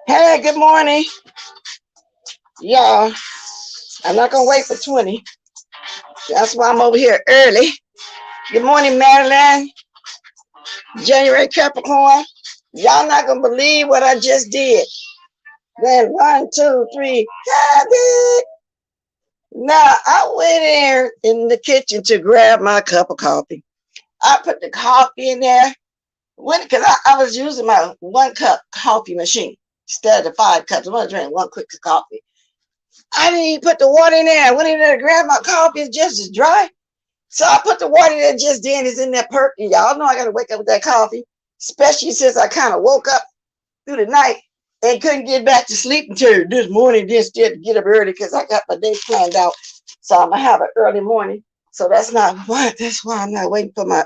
Hey, good morning, y'all. I'm not gonna wait for 20. That's why I'm over here early. Good morning, Maryland. January Capricorn. Y'all not gonna believe what I just did. Then 1, 2, 3, habit. Now I went in the kitchen to grab my cup of coffee. I put the coffee in there because I was using my 1 cup coffee machine instead of the 5 cups. I want to drink 1 quick coffee. I didn't even put the water in there. I went in there to grab my coffee. It's just as dry. So I put the water in there just then. It's in that perky. Y'all know I got to wake up with that coffee, especially since I kind of woke up through the night and couldn't get back to sleep until this morning. Then still to get up early because I got my day planned out. So I'm going to have an early morning. So that's why I'm not waiting for my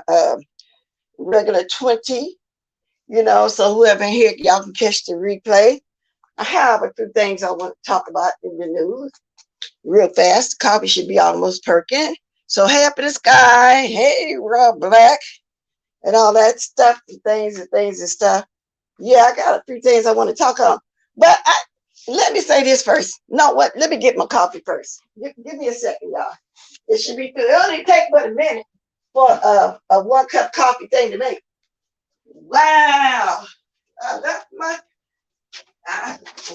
regular 20, so whoever in here, y'all can catch the replay. I have a few things I want to talk about in the news real fast. Coffee should be almost perking. So hey up in the sky, hey Rob Black, and all that stuff and things and stuff. Yeah, I got a few things I want to talk on. But let me say this first. No, what? Let me get my coffee first. Give me a second, y'all. It should be good. It only take but a minute for a 1 cup coffee thing to make. Wow. That's my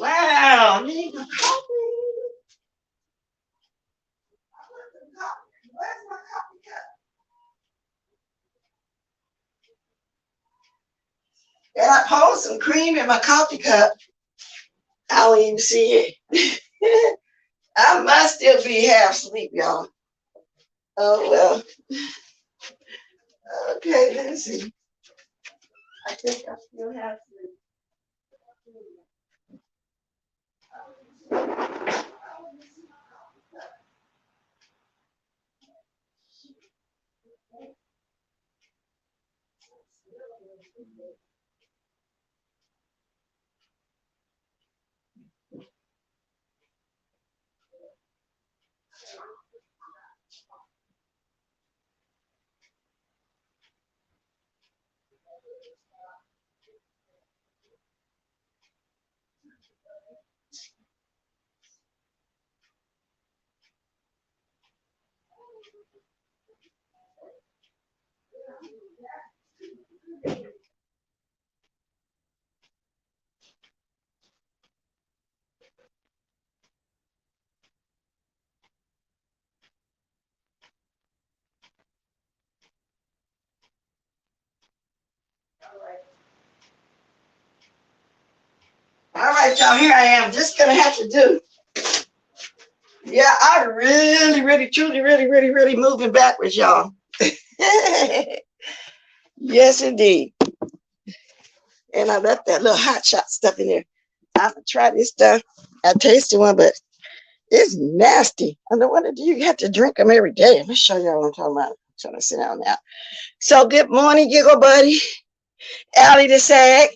wow. I need my coffee. Where's my coffee cup? And I poured some cream in my coffee cup. I don't even see it. I must still be half asleep, y'all. Oh well. Okay, let me see. I think I still have sleep. All right, y'all. Here I am. Just gonna have to do. Yeah, I really, truly, really moving backwards, y'all. Yes, indeed. And I left that little hot shot stuff in there. I'm gonna try this stuff. I tasted one, but it's nasty. I no wonder you have to drink them every day. Let me show y'all what I'm talking about. I'm trying to sit down now. So good morning, Giggle Buddy. Allie the Sag.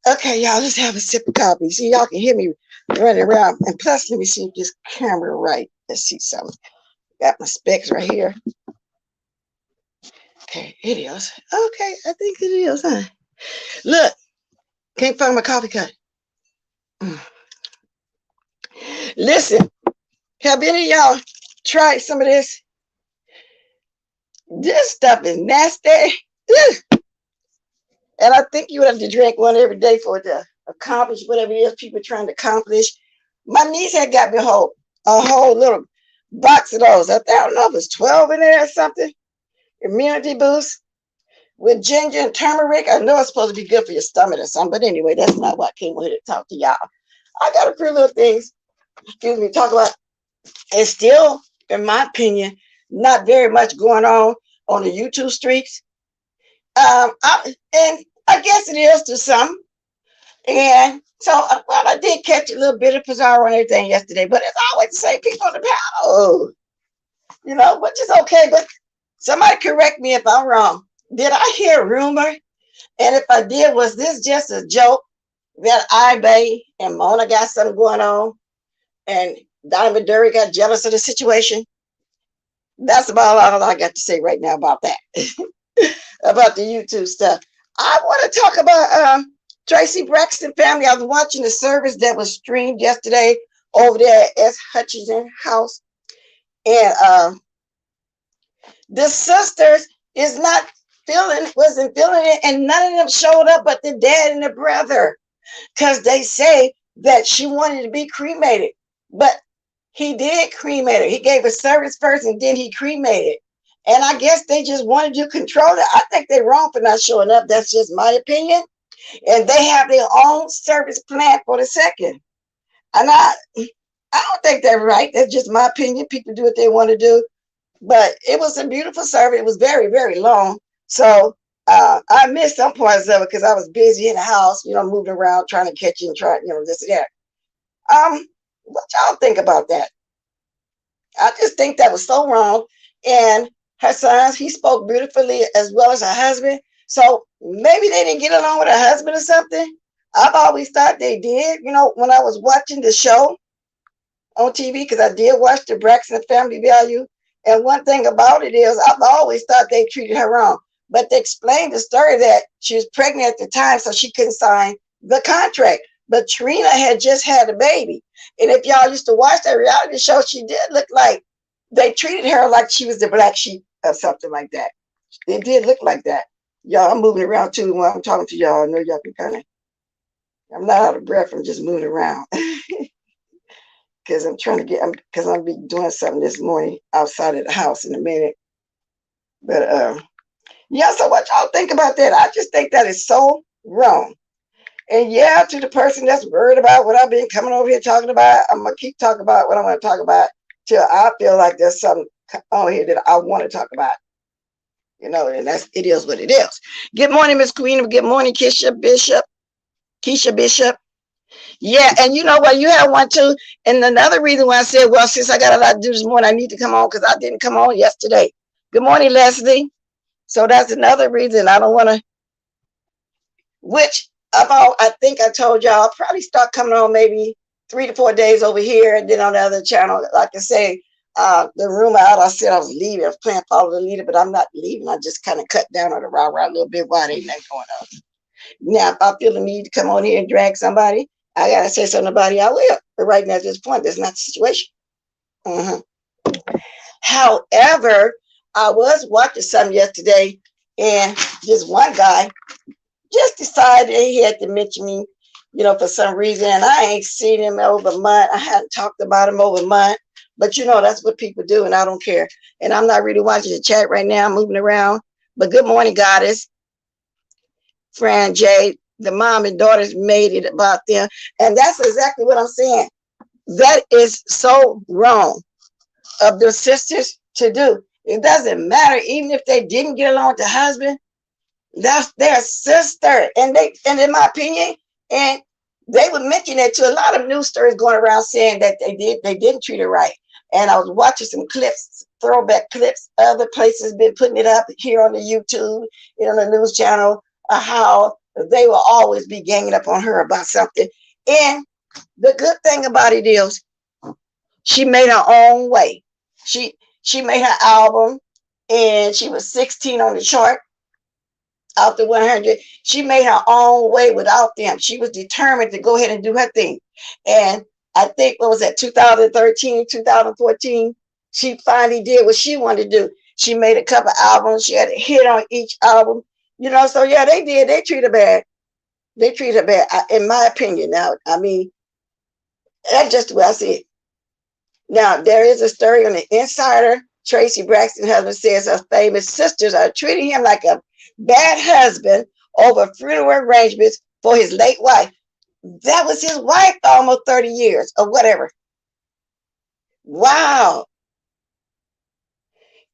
Okay, y'all, let's have a sip of coffee. See, y'all can hear me running around. And plus, let me see if this camera right. Let's see something. Got my specs right here. Okay, it is. Okay, I think it is, huh? Look, can't find my coffee cup. Listen, have any of y'all tried some of this? This stuff is nasty. And I think you have to drink one every day for it to accomplish whatever it is people are trying to accomplish. My niece had got me a whole little box of those. I don't know if it's 12 in there or something. Immunity boost with ginger and turmeric. I know it's supposed to be good for your stomach or something, but anyway, that's not what I came here to talk to y'all. I got a few little things, talk about. It's still, in my opinion, not very much going on the YouTube streets. And I guess it is to some. And so, well, I did catch a little bit of Pizarro and everything yesterday, but it's always the same people on the panel, which is okay. But somebody correct me if I'm wrong. Did I hear a rumor And if I did, was this just a joke that Bay and Mona got something going on and Diamond Dury got jealous of the situation? That's about all I got to say right now about that. About the YouTube stuff. I want to talk about Tracy Braxton family. I was watching the service that was streamed yesterday over there at S. Hutchinson House. And the sisters wasn't feeling it, and none of them showed up but the dad and the brother, because they say that she wanted to be cremated. But he did cremate her. He gave a service first and then he cremated. And I guess they just wanted to control it. I think they're wrong for not showing up. That's just my opinion. And they have their own service plan for the second. And I don't think they're right. That's just my opinion. People do what they want to do. But it was a beautiful service. It was very, very long. So I missed some parts of it because I was busy in the house, moving around, trying to catch and try, this and that. What y'all think about that? I just think that was so wrong. And her sons, he spoke beautifully as well as her husband. So maybe they didn't get along with her husband or something. I've always thought they did. When I was watching the show on TV, because I did watch the Braxton Family Value. And one thing about it is I've always thought they treated her wrong. But they explained the story that she was pregnant at the time, so she couldn't sign the contract. But Trina had just had a baby. And if y'all used to watch that reality show, she did look like they treated her like she was the black sheep or something like that. It did look like that. Y'all, I'm moving around too while I'm talking to y'all. I know y'all can I'm not out of breath. I'm just moving around. Because I'm I'll be doing something this morning outside of the house in a minute. But yeah, so what y'all think about that? I just think that is so wrong. And yeah, to the person that's worried about what I've been coming over here talking about, I'm going to keep talking about what I want to talk about till I feel like there's something on here that I want to talk about. And it is what it is. Good morning, Miss Queen. Good morning, Keisha Bishop. Yeah, and you know what? You have one too. And another reason why I said, well, since I got a lot to do this morning, I need to come on because I didn't come on yesterday. Good morning, Leslie. So that's another reason I don't want to, I think I told y'all I'll probably start coming on maybe 3 to 4 days over here, and then on the other channel, like I say, the room out, I said I was leaving. I was playing follow the leader, but I'm not leaving. I just kind of cut down on the rah a little bit while they ain't that going on. Now, if I feel the need to come on here and drag somebody, I gotta say something about it, I will. But right now at this point, that's not the situation. However, I was watching something yesterday, and this one guy just decided he had to mention me, for some reason. And I ain't seen him over a month. I hadn't talked about him over a month. But that's what people do, and I don't care. And I'm not really watching the chat right now. I'm moving around. But good morning, Goddess. Fran J. The mom and daughters made it about them. And that's exactly what I'm saying. That is so wrong of the sisters to do. It doesn't matter, even if they didn't get along with the husband. That's their sister, and in my opinion, and they would mention it to a lot of news stories going around saying that they didn't treat her right. And I was watching some clips, throwback clips. Other places been putting it up here on the YouTube, on the news channel, how they will always be ganging up on her about something. And the good thing about it is, she made her own way. She made her album, and she was 16 on the chart. Out the 100, she made her own way without them. She was determined to go ahead and do her thing. And I think, what was that, 2013, 2014, she finally did what she wanted to do. She made a couple albums. She had a hit on each album. So yeah, they did. They treat her bad. They treat her bad, in my opinion. Now, I mean, that's just the way I see it. Now, there is a story on the Insider. Tracy Braxton husband says her famous sisters are treating him like a bad husband over funeral arrangements for his late wife. That was his wife for almost 30 years or whatever. Wow.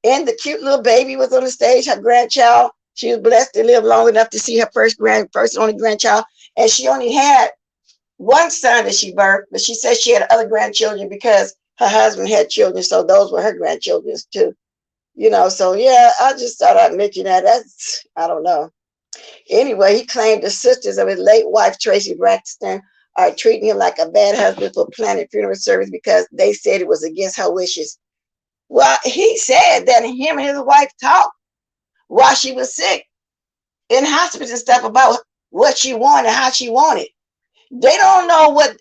And the cute little baby was on the stage, her grandchild. She was blessed to live long enough to see her first only grandchild. And she only had one son that she birthed, but she said she had other grandchildren because her husband had children. So those were her grandchildren too. So yeah, I just thought I'd mention that. I don't know. Anyway, he claimed the sisters of his late wife, Tracy Braxton, are treating him like a bad husband for planning funeral service because they said it was against her wishes. Well, he said that him and his wife talked while she was sick in hospital and stuff about what she wanted, how she wanted. They don't know what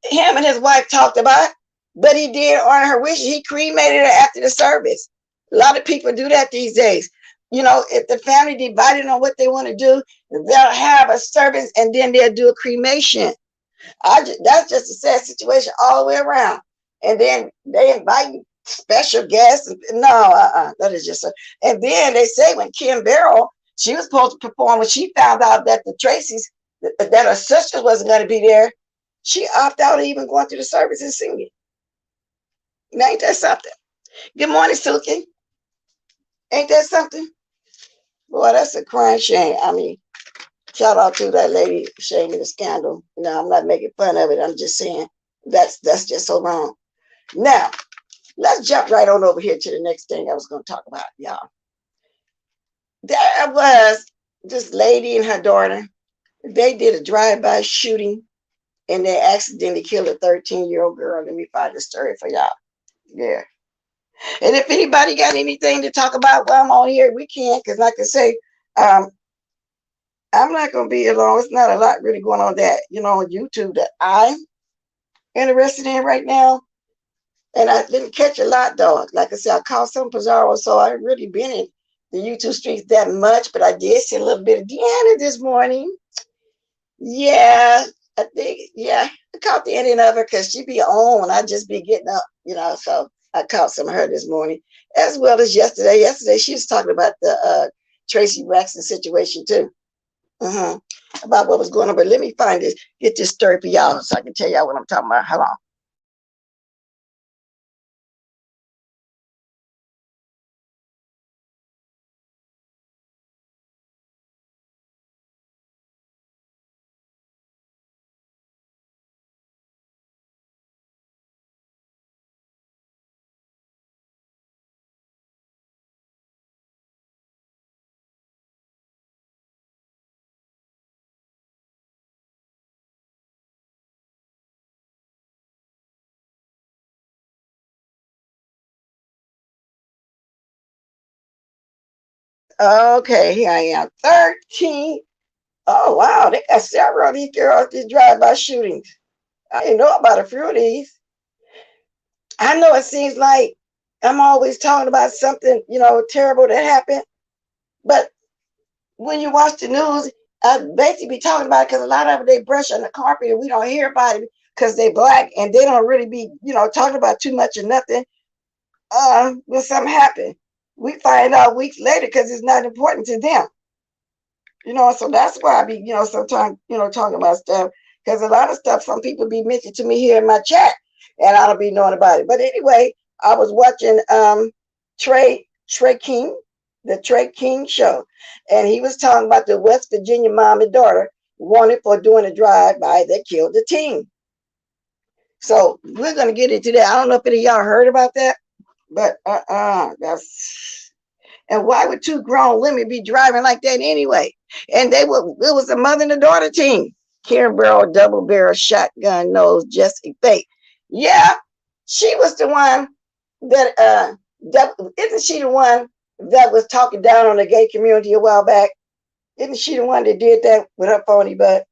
him and his wife talked about, but he did honor her wishes. He cremated her after the service. A lot of people do that these days. You know, if the family divided on what they want to do, they'll have a service and then they'll do a cremation. That's just a sad situation all the way around. And then they invite special guests. No, that is just and then they say when Kim Barrell, she was supposed to perform, when she found out that the Tracy's, that her sister wasn't going to be there, she opted out of even going to the service and singing. Now, ain't that something? Good morning, Suki. Ain't that something? Boy, that's a crying shame. I mean, shout out to that lady shaming the scandal. No, I'm not making fun of it. I'm just saying that's just so wrong. Now, let's jump right on over here to the next thing I was going to talk about, y'all. There was this lady and her daughter. They did a drive-by shooting and they accidentally killed a 13-year-old girl. Let me find the story for y'all. Yeah. And if anybody got anything to talk about while I'm on here, we can, because like I say, I'm not going to be alone. It's not a lot really going on that, on YouTube that I'm interested in right now. And I didn't catch a lot, though. Like I said, I caught some Pizarro, so I ain't really been in the YouTube streets that much, but I did see a little bit of Deanna this morning. Yeah, I think, yeah, I caught the ending of her because she be on when I just be getting up, so I caught some of her this morning, as well as yesterday. Yesterday, she was talking about the Tracy Braxton situation, too, about what was going on. But let me get this story for y'all so I can tell y'all what I'm talking about. Hold on. Okay, here I am. 13. Oh, wow. They got several of these girls, these drive-by shootings. I didn't know about a few of these. I know it seems like I'm always talking about something, terrible that happened. But when you watch the news, I basically be talking about it because a lot of it they brush on the carpet and we don't hear about it because they black and they don't really be, talking about too much or nothing. When something happened, we find out weeks later because it's not important to them. So that's why I be, sometimes, talking about stuff because a lot of stuff some people be mentioning to me here in my chat and I don't be knowing about it. But anyway, I was watching Trey King, the Trey King show, and he was talking about the West Virginia mom and daughter wanted for doing a drive-by that killed the teen. So we're gonna get into that. I don't know if any of y'all heard about that, but that's. And why would two grown women be driving like that anyway? And it was a mother and a daughter team. Karen Barrel, double barrel shotgun nose, Jesse Fate. Yeah, she was the one that isn't she the one that was talking down on the gay community a while back? Isn't she the one that did that with her phony butt?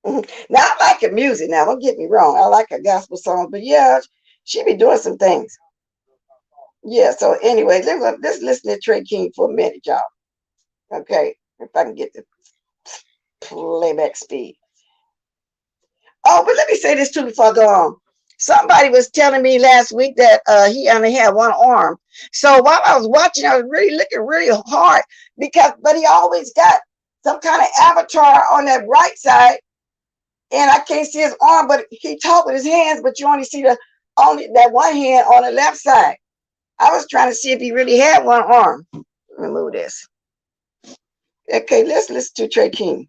Now I like her music. Now don't get me wrong, I like her gospel songs, but yeah, she be doing some things. Yeah. So anyway, let's listen to Trey King for a minute, y'all. Okay, if I can get the playback speed. Oh, but let me say this too before I go on. Somebody was telling me last week that he only had one arm. So while I was watching, I was really looking really hard but he always got some kind of avatar on that right side, and I can't see his arm, but he talked with his hands, but you only see only that one hand on the left side. I was trying to see if he really had one arm. Remove this. Okay, let's listen to Trey King.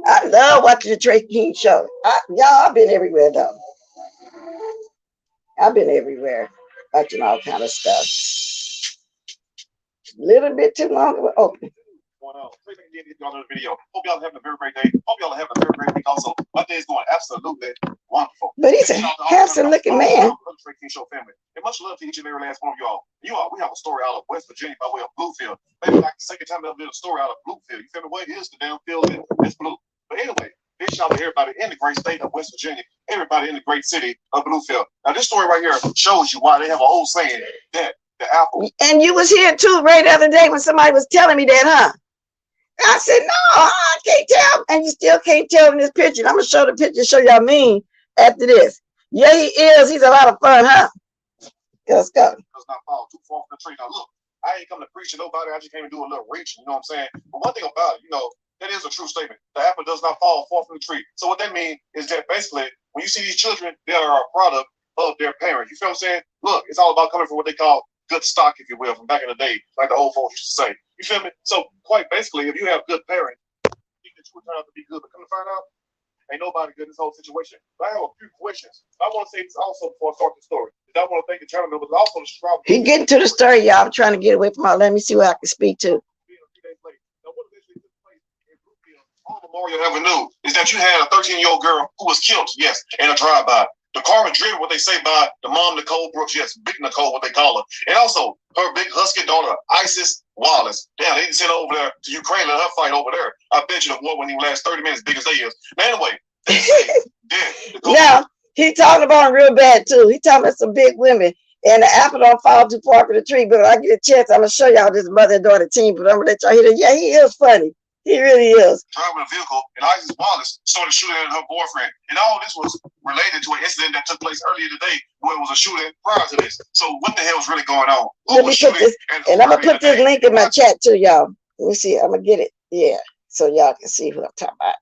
I love watching the Tracy King show. I've been everywhere though. I've been everywhere watching all kind of stuff. Little bit too long. Open. Going on. Video. Hope y'all having a very great day. Hope y'all having a very great week also. My day is going absolutely wonderful. But he's a handsome looking man. Show family. And much love to each and every last one of y'all. We have a story out of West Virginia by way of Bluefield. Maybe like the second time I've been a story out of Bluefield. You feel me? What is the damn field? It's blue. But anyway, big shout out to everybody in the great state of West Virginia, everybody in the great city of Bluefield. Now this story right here shows you why they have an old saying that the apple. And you was here too, Ray, the other day when somebody was telling me that, huh? I said, no, I can't tell. And you still can't tell in this picture. I'm going to show the picture, show y'all mean after this. Yeah, he is. He's a lot of fun, huh? Let's go. Does not fall too far from the tree. Now, look, I ain't come to preach to nobody. I just came to do a little reaching, you know what I'm saying? But one thing about it, that is a true statement. The apple does not fall far from the tree. So what that means is that basically, when you see these children, they are a product of their parents. You feel what I'm saying? Look, it's all about coming from what they call good stock, if you will, from back in the day, like the old folks used to say. You feel me? So quite basically, if you have good parents, you think that you would turn out to be good. But come to find out, ain't nobody good in this whole situation. But I have a few questions. I want to say this also before I start the story. I want to thank the channel members, but also the subscribers. He getting to the story, y'all. I'm trying to get away from all. Let me see what I can speak to. Now, what eventually took place in Bluefield on Memorial Avenue is that you had a 13-year-old girl who was killed, yes, in a drive-by. The car was driven, what they say, by the mom, Nicole Brooks, yes, Big Nicole, what they call her. And also, her big husky daughter, Isis Wallace. Damn, they didn't send her over there to Ukraine, let her fight over there. I bet you the war wouldn't even last 30 minutes, big as they is. Now, anyway, they say, now, he talking about them real bad, too. He talking about some big women. And the apple don't fall too far from the tree. But when I get a chance, I'm going to show y'all this mother and daughter team. But I'm going to let y'all hear that. Yeah, he is funny. He really is. Driving a vehicle, and Isis Wallace started shooting at her boyfriend. And all this was related to an incident that took place earlier today, where it was a shooting prior to this. So what the hell is really going on? Let me put this, and I'm going to put this link in my chat too, y'all. Let me see. I'm going to get it. Yeah, so y'all can see who I'm talking about.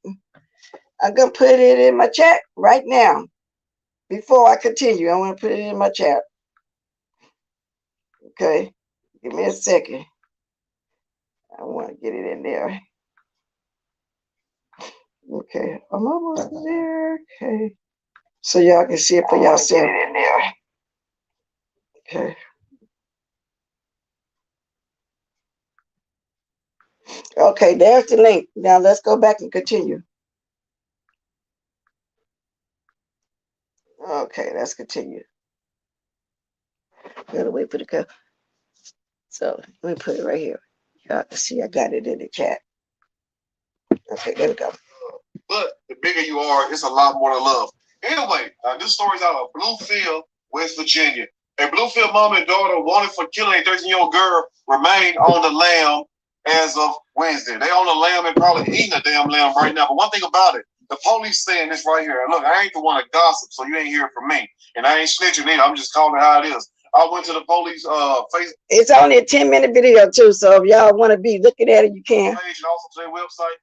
I'm going to put it in my chat right now. Before I continue, I want to put it in my chat. Okay, give me a second. I want to get it in there. Okay, I'm almost there. Okay, so y'all can see it for yourself in there. Okay. Okay, there's the link. Now let's go back and continue. Okay, let's continue. Gotta wait for the code. So let me put it right here. Y'all can see I got it in the chat. Okay, there we go. But the bigger you are, it's a lot more to love. Anyway, this story's out of Bluefield, West Virginia. A Bluefield mom and daughter wanted for killing a 13-year-old girl remain on the lam as of Wednesday. They on the lam and probably eating a damn lamb right now. But one thing about it, the police saying this right here. Look, I ain't the one to gossip, so you ain't hearing from me. And I ain't snitching either. I'm just calling it how it is. I went to the police Facebook. It's only a 10-minute video too, so if y'all want to be looking at it, you can. Page and also to their website.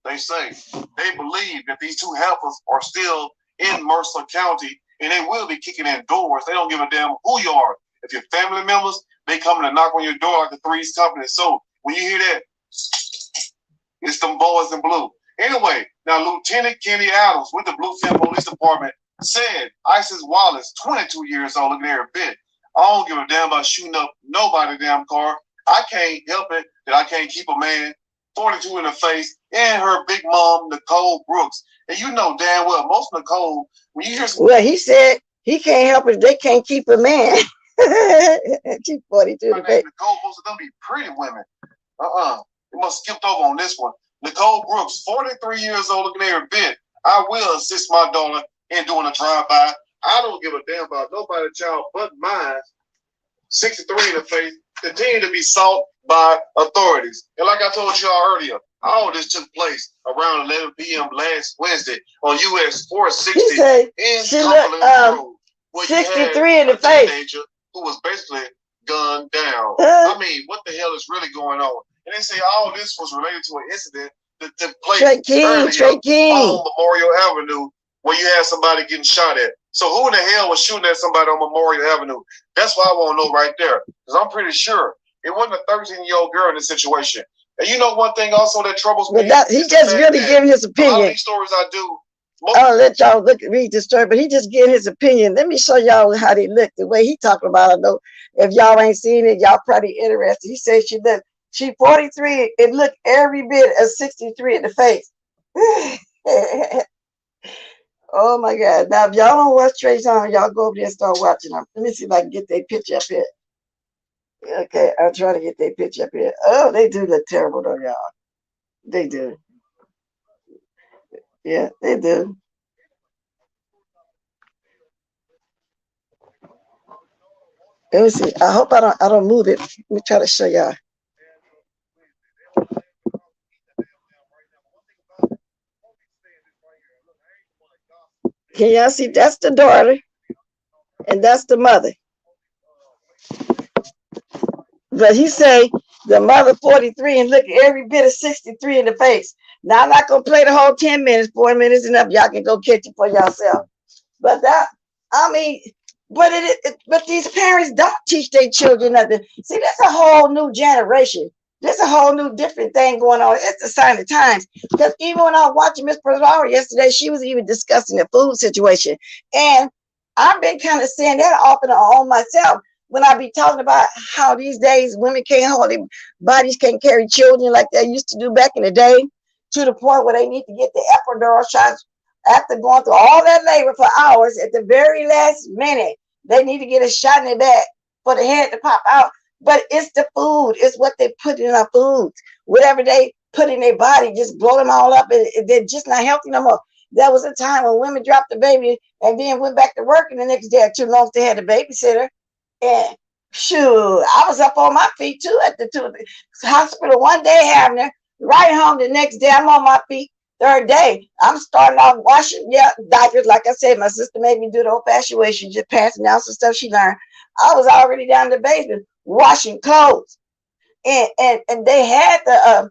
They believe that these two helpers are still in Mercer County, and they will be kicking in doors. They don't give a damn who you are. If you're family members, they coming to knock on your door like the Three's Company. So when you hear that, it's them boys in blue. Anyway, now Lieutenant Kenny Adams with the Bluefield Police Department said Isis Wallace, 22 years old, look at her bit. I don't give a damn about shooting up nobody's damn car. I can't help it that I can't keep a man 42 in the face and her big mom, Nicole Brooks. And you know damn well, most Nicole, when you hear some... Well, he said he can't help it. They can't keep a man. She's 42 in the face. Nicole, most of them be pretty women. They must have skipped over on this one. Nicole Brooks, 43 years old, looking at her bit. I will assist my daughter in doing a drive-by. I don't give a damn about nobody, child, but mine. 63 in the face, continue to be sought by authorities. And like I told y'all earlier, all this took place around 11 p.m. last Wednesday on US 460 in Cumberland Road, where 63 in the face. Teenager who was basically gunned down. I mean, what the hell is really going on? And they say all this was related to an incident that took place earlier on Memorial Avenue, where you had somebody getting shot at. So who in the hell was shooting at somebody on Memorial Avenue? That's what I want to know right there. Because I'm pretty sure it wasn't a 13-year-old girl in this situation. And you know one thing also that troubles me? He just really giving his opinion. A lot of these stories I do, I'll let y'all read the story, but he just gave his opinion. Let me show y'all how they look. The way he talking about it, though. If y'all ain't seen it, y'all probably interested. He said she 43. It looked every bit of 63 in the face. Oh my God. Now, if y'all don't watch Tracy on, y'all go over there and start watching them. Let me see if I can get their picture up here. Okay, I'll try to get their picture up here. Oh, they do look terrible, though, y'all. They do. Yeah, they do. Let me see. I hope I don't move it. Let me try to show y'all. Can y'all see? That's the daughter, and that's the mother. But he say the mother 43 and look every bit of 63 in the face. Now I'm not gonna play the whole 10 minutes, 4 minutes enough. Y'all can go catch it for yourself. But that, I mean, but these parents don't teach their children nothing. See, there's a whole new generation. There's a whole new different thing going on. It's a sign of times. Because even when I was watching Miss President yesterday, she was even discussing the food situation. And I've been kind of saying that off and on myself when I be talking about how these days women can't hold their bodies, can't carry children like they used to do back in the day, to the point where they need to get the epidural shots after going through all that labor for hours. At the very last minute, they need to get a shot in their back for the head to pop out. But it's the food. It's what they put in our foods. Whatever they put in their body, just blow them all up. And they're just not healthy no more. There was a time when women dropped the baby and then went back to work, and the next day or two long they had a babysitter. And shoot, I was up on my feet too at the hospital one day having her, right home the next day. I'm on my feet. Third day, I'm starting off washing diapers. Like I said, my sister made me do the old-fashioned way. She just passing down some stuff she learned. I was already down in the basement washing clothes. And they had the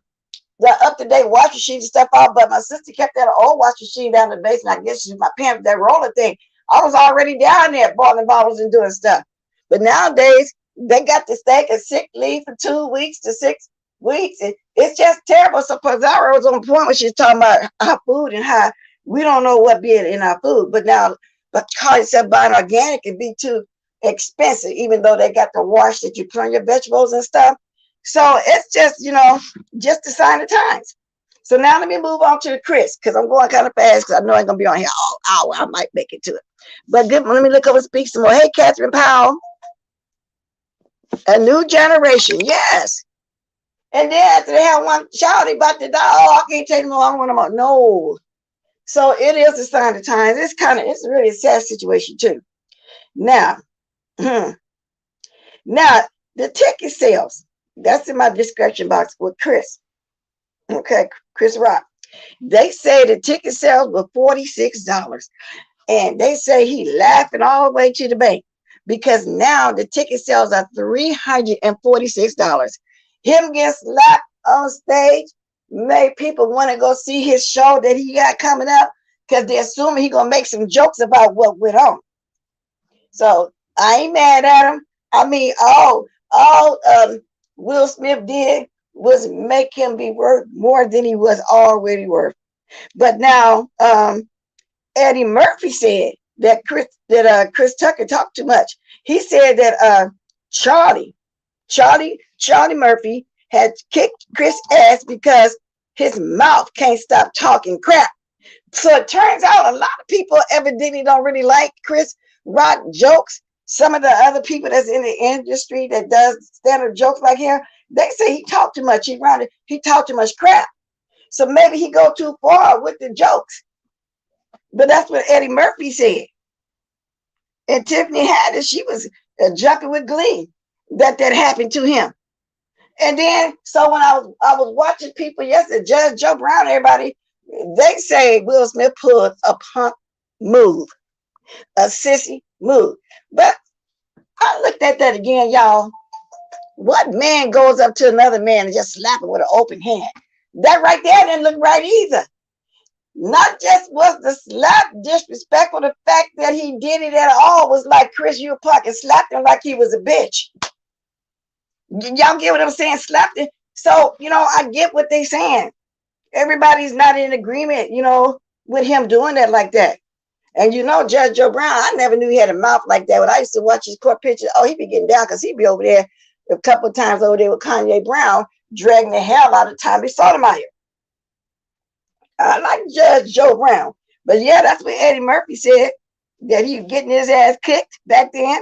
up-to-date washing machine and stuff out, but my sister kept that old washing machine down in the basement. I guess she's my parents, that roller thing. I was already down there boiling bottles and doing stuff. But nowadays, they got this thing of sick leave for 2 weeks to 6 weeks. It's just terrible. So Pizarro was on point when she's talking about our food and how we don't know what being in our food. But call yourself buying organic can be too expensive, even though they got the wash that you put on your vegetables and stuff. So it's just, just a sign of times. So now let me move on to the Chris, because I'm going kind of fast because I know I'm going to be on here all hour. I might make it to it. But good, let me look over and speak some more. Hey, Catherine Powell. A new generation, yes. And then after they have one child, they about to die. Oh, I can't take them all. I want them all. No. So it is a sign of times. It's really a sad situation too. Now, now the ticket sales. That's in my description box with Chris. Okay, Chris Rock. They say the ticket sales were $46. And they say he laughing all the way to the bank because now the ticket sales are $346. Him getting slapped on stage made people want to go see his show that he got coming up because they're assuming he's going to make some jokes about what went on. So I ain't mad at him. I mean, all Will Smith did was make him be worth more than he was already worth. But now, Eddie Murphy said that Chris Tucker talked too much. He said that Charlie Murphy had kicked Chris' ass because his mouth can't stop talking crap. So it turns out a lot of people evidently don't really like Chris Rock jokes. Some of the other people that's in the industry that does stand-up jokes like him, they say he talked too much. He talked too much crap. So maybe he go too far with the jokes. But that's what Eddie Murphy said. And Tiffany Haddish, she was jumping with glee that happened to him. And then, so when I was watching people yesterday, Judge Joe Brown, everybody, they say Will Smith pulled a punk move, a sissy move. But I looked at that again, y'all. What man goes up to another man and just slap him with an open hand? That right there didn't look right either. Not just was the slap disrespectful, the fact that he did it at all was like Chris Upach and slapped him like he was a bitch. Y'all get what I'm saying? Slapped him. So, I get what they're saying. Everybody's not in agreement, with him doing that like that. And you know, Judge Joe Brown, I never knew he had a mouth like that. When I used to watch his court pictures, oh, he be getting down because he be over there a couple of times over there with Kanye Brown, dragging the hell out of the time he saw him out here. I like Judge Joe Brown. But yeah, that's what Eddie Murphy said, that he was getting his ass kicked back then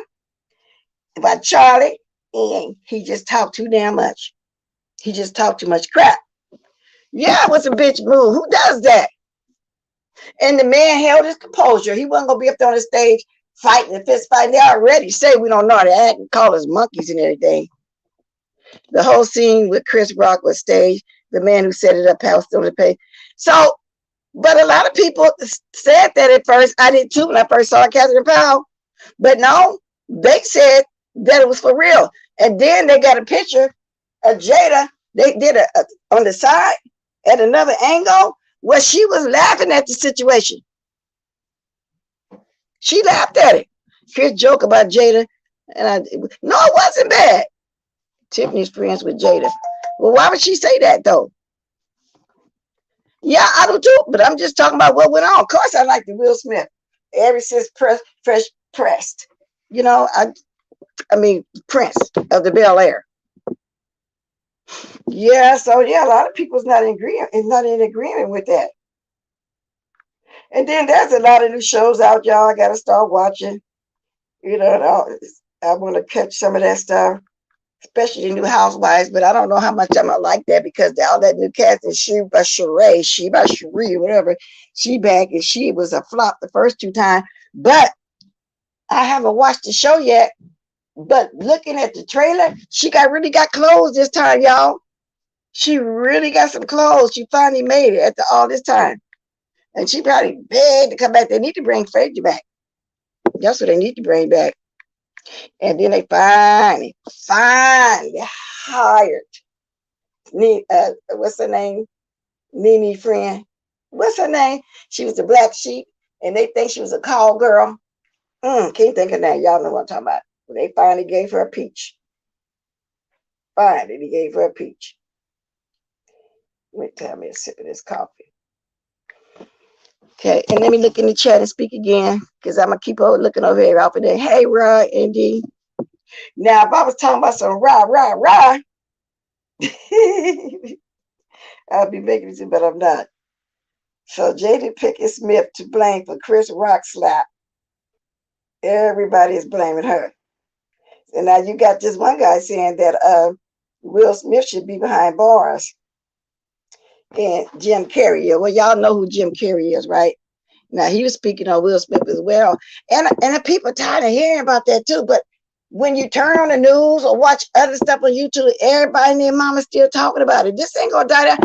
by Charlie, and he just talked too damn much. He just talked too much crap. Yeah, it was a bitch move. Who does that? And the man held his composure. He wasn't going to be up there on the stage fighting and fist fighting. They already say we don't know how to act and call us monkeys and everything. The whole scene with Chris Rock was staged. The man who set it up passed on the page. So, but a lot of people said that at first. I did too when I first saw Catherine Powell. But no, they said that it was for real. And then they got a picture of Jada. They did on the side at another angle where she was laughing at the situation. She laughed at it. Chris joke about Jada. No, it wasn't bad. Tiffany's friends with Jada. Well, why would she say that though? Yeah, I do too, but I'm just talking about what went on. Of course, I like the Will Smith. Ever since Fresh Pressed. You know, I mean, Prince of the Bel Air. Yeah, so yeah, a lot of people's not in agreement with that. And then there's a lot of new shows out, y'all. I gotta start watching. You know, I want to catch some of that stuff, especially the new Housewives. But I don't know how much I'm gonna like that because all that new cast and Sheba Sheree, whatever, she back and she was a flop the first 2 times. But I haven't watched the show yet. But looking at the trailer, she really got clothes this time, y'all. She really got some clothes. She finally made it after all this time. And she probably begged to come back. They need to bring Frazier back. That's what they need to bring back. And then they finally hired what's her name? Nene friend. What's her name? She was the black sheep, and they think she was a call girl. Can't think of that. Y'all know what I'm talking about. They finally gave her a peach. Finally, they gave her a peach. Wait, tell me a sip of this coffee. Okay, and let me look in the chat and speak again, because I'm going to keep on looking over here off of there. Hey, Rod, Indy. Now, if I was talking about some rah, I'd be making it, but I'm not. So, Jada Pinkett Smith to blame for Chris Rock slap. Everybody is blaming her. And now you got this one guy saying that Will Smith should be behind bars. And Jim Carrey. Well, y'all know who Jim Carrey is, right? Now, he was speaking on Will Smith as well. And the people tired of hearing about that too. But when you turn on the news or watch other stuff on YouTube, everybody and their mama still talking about it. This ain't going to die down.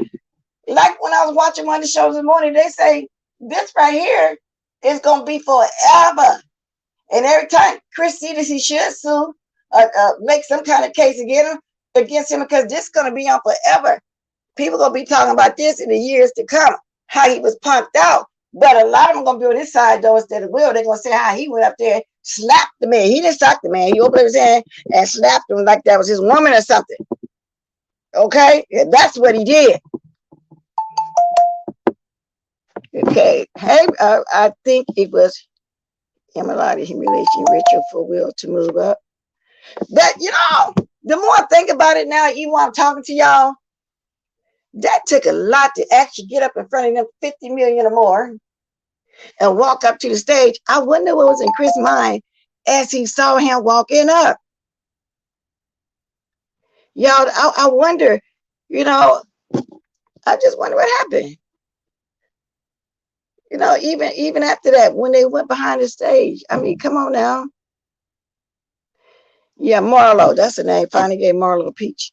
Like when I was watching one of the shows this morning, they say this right here is going to be forever. And every time Chris sees this, he should sue, make some kind of case against him because this is going to be on forever. People going to be talking about this in the years to come, how he was punked out. But a lot of them going to be on his side, though, instead of Will. They're going to say how he went up there, slapped the man. He didn't sock the man. He opened his hand and slapped him like that was his woman or something. Okay? And that's what he did. Okay. Hey, I think it was immolate humiliation ritual for Will to move up. But, you know, the more I think about it now, even while I'm talking to y'all, that took a lot to actually get up in front of them 50 million or more and walk up to the stage. I wonder what was in Chris' mind as he saw him walking up. Y'all, I wonder, you know, I just wonder what happened. You know, even after that, when they went behind the stage, I mean, come on now. Yeah, Marlo, that's the name. Finally gave Marlo a peach.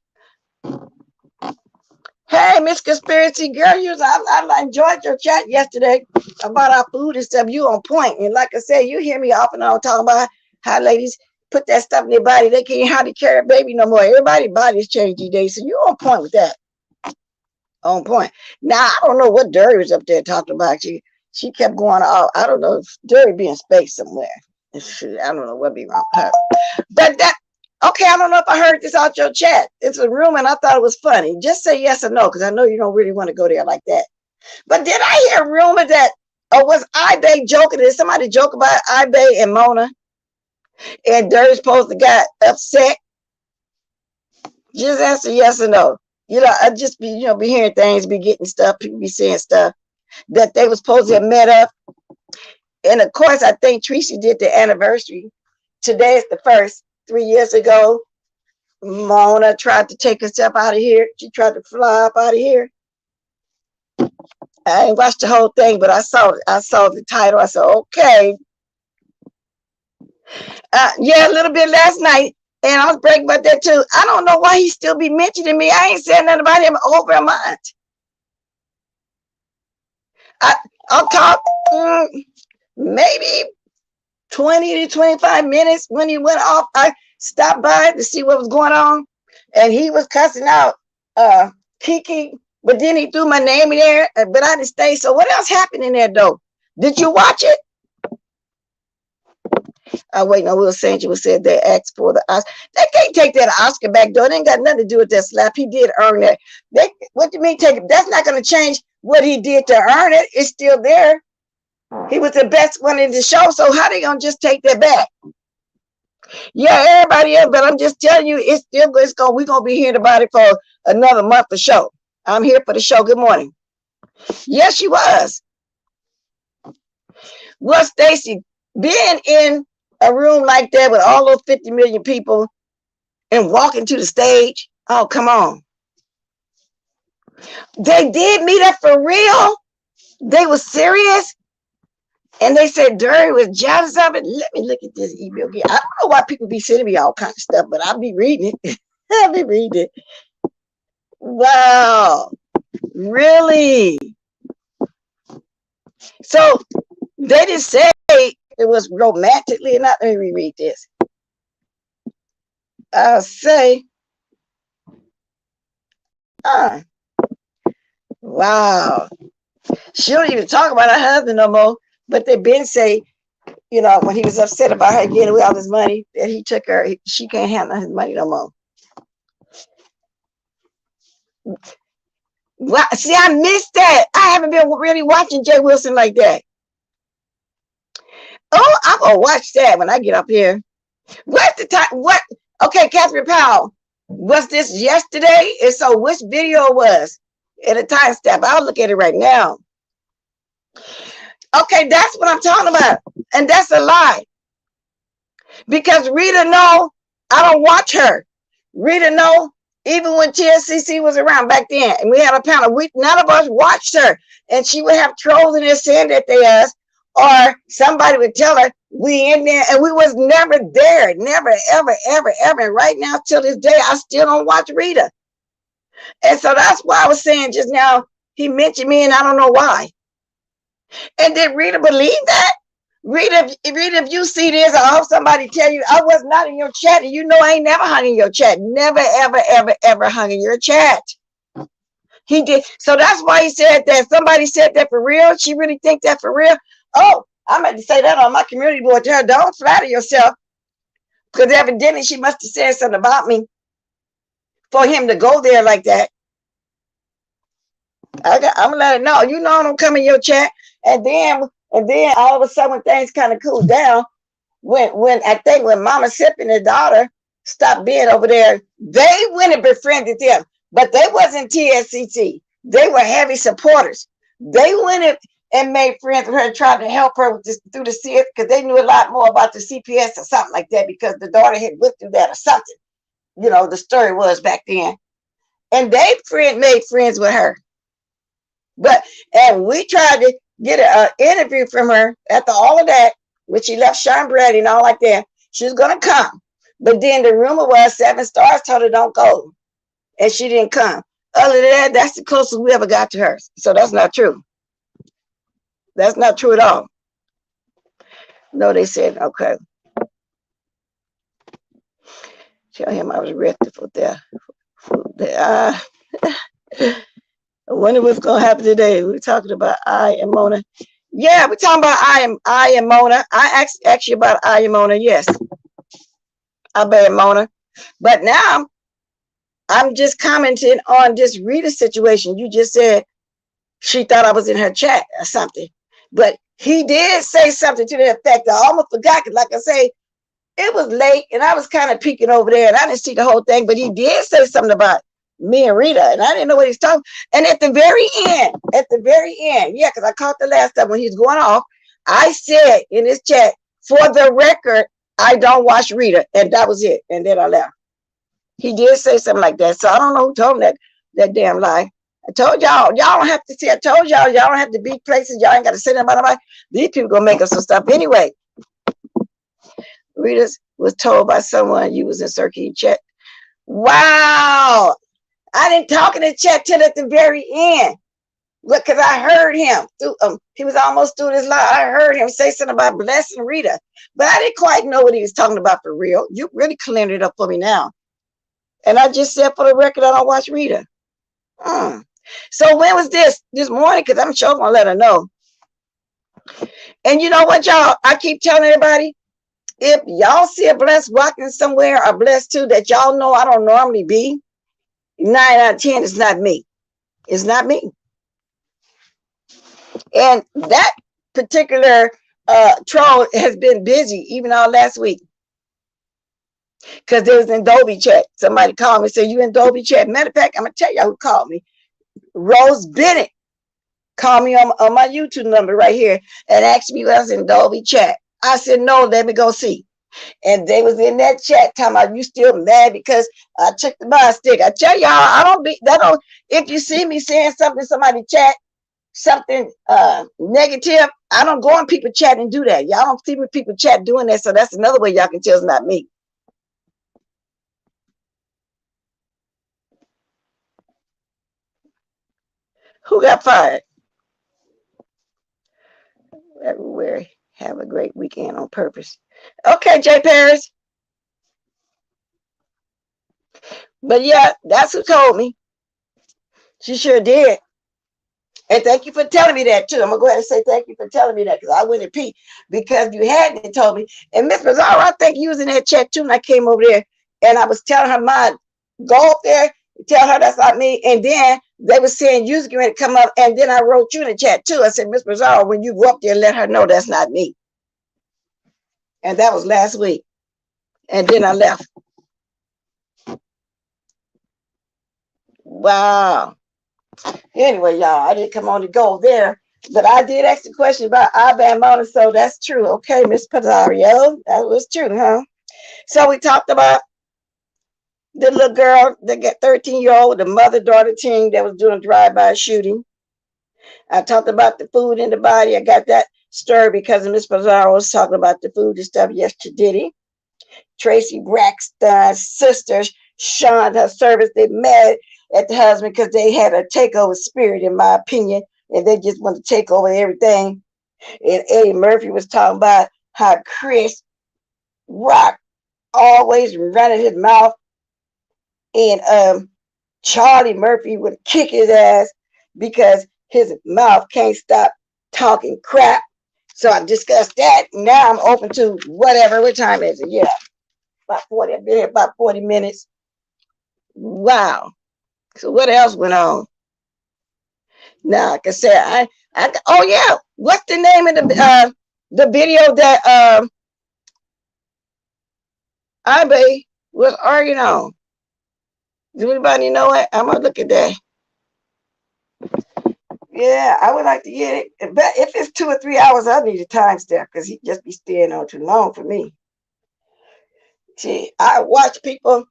Hey, Miss Conspiracy Girl, I enjoyed your chat yesterday about our food and stuff. You on point. And like I said, you hear me off and on talking about how ladies put that stuff in their body. They can't hardly carry a baby no more. Everybody's body's changed these days. So you on point with that. On point. Now, I don't know what Dury was up there talking about. She kept going off. I don't know if Dury be in space somewhere. I don't know what be wrong with her. But that, okay, I don't know if I heard this out your chat. It's a rumor and I thought it was funny. Just say yes or no, because I know you don't really want to go there like that. But did I hear a rumor that Or was Ibe joking? Did somebody joke about Ibe and Mona? And Dirty's supposed to got upset? Just answer yes or no. I just be hearing things, be getting stuff, people be saying stuff that they was supposed to have met up. And of course, I think Tracy did the anniversary. Today is the first. 3 years ago, Mona tried to take herself out of here. She tried to fly up out of here. I ain't watched the whole thing, but I saw the title. I said, okay. Yeah, a little bit last night, and I was bragging about that too. I don't know why he still be mentioning me. I ain't said nothing about him over a month. I'll talk maybe 20 to 25 minutes. When he went off, I stopped by to see what was going on, and he was cussing out Kiki, but then he threw my name in there, but I didn't stay. So what else happened in there though? Did you watch it? Wait, no, Will St. John said they asked for the Oscar. They can't take that Oscar back, though. It ain't got nothing to do with that slap. He did earn that. What do you mean take it? That's not going to change what he did to earn it. It's still there. He was the best one in the show, so how they going to just take that back? Yeah, everybody else, but I'm just telling you, we're going to be hearing about it for another month or so. I'm here for the show. Good morning. Yes, she was. Well, Stacy, being in a room like that with all those 50 million people and walking to the stage. Oh, come on. They did meet up for real. They were serious. And they said Dirty was jealous of it. Let me look at this email again. I don't know why people be sending me all kinds of stuff, but I'll be reading it. I'll be reading it. Wow. Really? So they didn't say it was romantically or not. Let me reread this. I'll say, wow. She don't even talk about her husband no more, but they been say, when he was upset about her getting away all his money, that he took her, she can't handle his money no more. Well, see, I missed that. I haven't been really watching Jay Wilson like that. Oh, I'm gonna watch that when I get up here. What's the time? What? Okay, Catherine Powell. Was this yesterday? And so which video was at a time step? I'll look at it right now. Okay, that's what I'm talking about. And that's a lie. Because Rita know I don't watch her. Rita know even when TSCC was around back then and we had a panel, none of us watched her. And she would have trolls in there saying that they us, or somebody would tell her we in there, and we was never there. Never, ever, ever, ever. And right now, till this day, I still don't watch Rita. And so that's why I was saying just now, he mentioned me and I don't know why. And did Rita believe that? Rita, if you see this, I hope somebody tell you I was not in your chat. And I ain't never hung in your chat. Never, ever, ever, ever hung in your chat. He did. So that's why he said that. Somebody said that for real. She really think that for real. Oh, I'm going to say that on my community board to her. Don't flatter yourself. Because evidently she must have said something about me for him to go there like that. I'm going to let her know. I don't come in your chat. And then all of a sudden when things kind of cooled down, when I think when Mama Sip and her daughter stopped being over there, they went and befriended them. But they wasn't TSCC. They were heavy supporters. They went and made friends with her, tried to help her with through the CS because they knew a lot more about the CPS or something like that because the daughter had went through that or something. The story was back then. And they made friends with her. And we tried to get an interview from her after all of that, when she left Sean Brady and all like that. She was going to come. But then the rumor was 7 Stars told her don't go. And she didn't come. Other than that, that's the closest we ever got to her. So that's not true. That's not true at all. No, they said, okay. Tell him I was arrested for that. I wonder what's going to happen today. We're talking about I and Mona. Yeah, we're talking about I and Mona. I asked you about I and Mona. Yes. I bet Mona. But now I'm just commenting on this Rita situation. You just said she thought I was in her chat or something. But he did say something to the effect. I almost forgot, because like I say, it was late and I was kind of peeking over there and I didn't see the whole thing, but he did say something about me and Rita, and I didn't know what he's talking. And at the very end, yeah, because I caught the last time when he's going off, I said in this chat, for the record, I don't watch Rita, and that was it. And then I left. He did say something like that, so I don't know who told him that damn lie. I told y'all don't have to see. I told y'all don't have to be places. Y'all ain't got to say nothing about. These people gonna make us some stuff anyway. Rita was told by someone you was in circuit chat. Wow. I didn't talk in the chat till at the very end. Look, because I heard him. He was almost through this line. I heard him say something about blessing Rita. But I didn't quite know what he was talking about for real. You really cleared it up for me now. And I just said for the record, I don't watch Rita. So when was this? This morning? Because I'm sure I'm going to let her know. And you know what, y'all? I keep telling everybody, if y'all see a blessed walking somewhere, or blessed too, that y'all know I don't normally be, 9 out of 10, it's not me. It's not me. And that particular troll has been busy even all last week. Because there was in Dolby chat. Somebody called me and said, you in Dolby chat? Matter of fact, I'm going to tell you who called me. Rose Bennett called me on my YouTube number right here and asked me if I was in Dolby chat. I said, no, let me go see. And they was in that chat talking about, you still mad because I took the bond stick. I tell y'all, if you see me saying something, somebody chat, something negative, I don't go on people chat and do that. Y'all don't see me people chat doing that, so that's another way y'all can tell it's not me. Who got fired? Everywhere. Have a great weekend on purpose. Okay, Jay Paris. But yeah, that's who told me. She sure did. And thank you for telling me that too. I'm gonna go ahead and say thank you for telling me that, because I wouldn't peep because you hadn't told me. And Miss Bizarro, I think you was in that chat too, and I came over there and I was telling her, "Mom, go up there, tell her that's not me." And then they were saying you was going to come up, and then I wrote you in the chat too. I said, "Miss Bizarro, when you go up there, let her know that's not me." And that was last week. And then I left. Wow. Anyway, y'all, I didn't come on to go there, but I did ask the question about Abba and Mona, so that's true. Okay, Miss Pizarro, that was true, huh? So we talked about the little girl that got 13-year-old, the mother-daughter team that was doing a drive-by shooting. I talked about the food in the body. I got that stirred because Miss Pizarro was talking about the food and stuff yesterday. Tracy Braxton's sister, Sean, her service, they mad at the husband because they had a takeover spirit, in my opinion, and they just want to take over everything. And Eddie Murphy was talking about how Chris Rock always running his mouth, and Charlie Murphy would kick his ass because his mouth can't stop talking crap. So I discussed that. Now I'm open to whatever. What time is it? Yeah, about 40. I've been here about 40 minutes. Wow. So what else went on? Now, like I said, oh yeah, what's the name of the video that Ibe was arguing on? Does anybody know it? I'm gonna look at that. Yeah, I would like to get it. But if it's 2 or 3 hours, I need a timestamp because he just be staying on too long for me. See, I watch people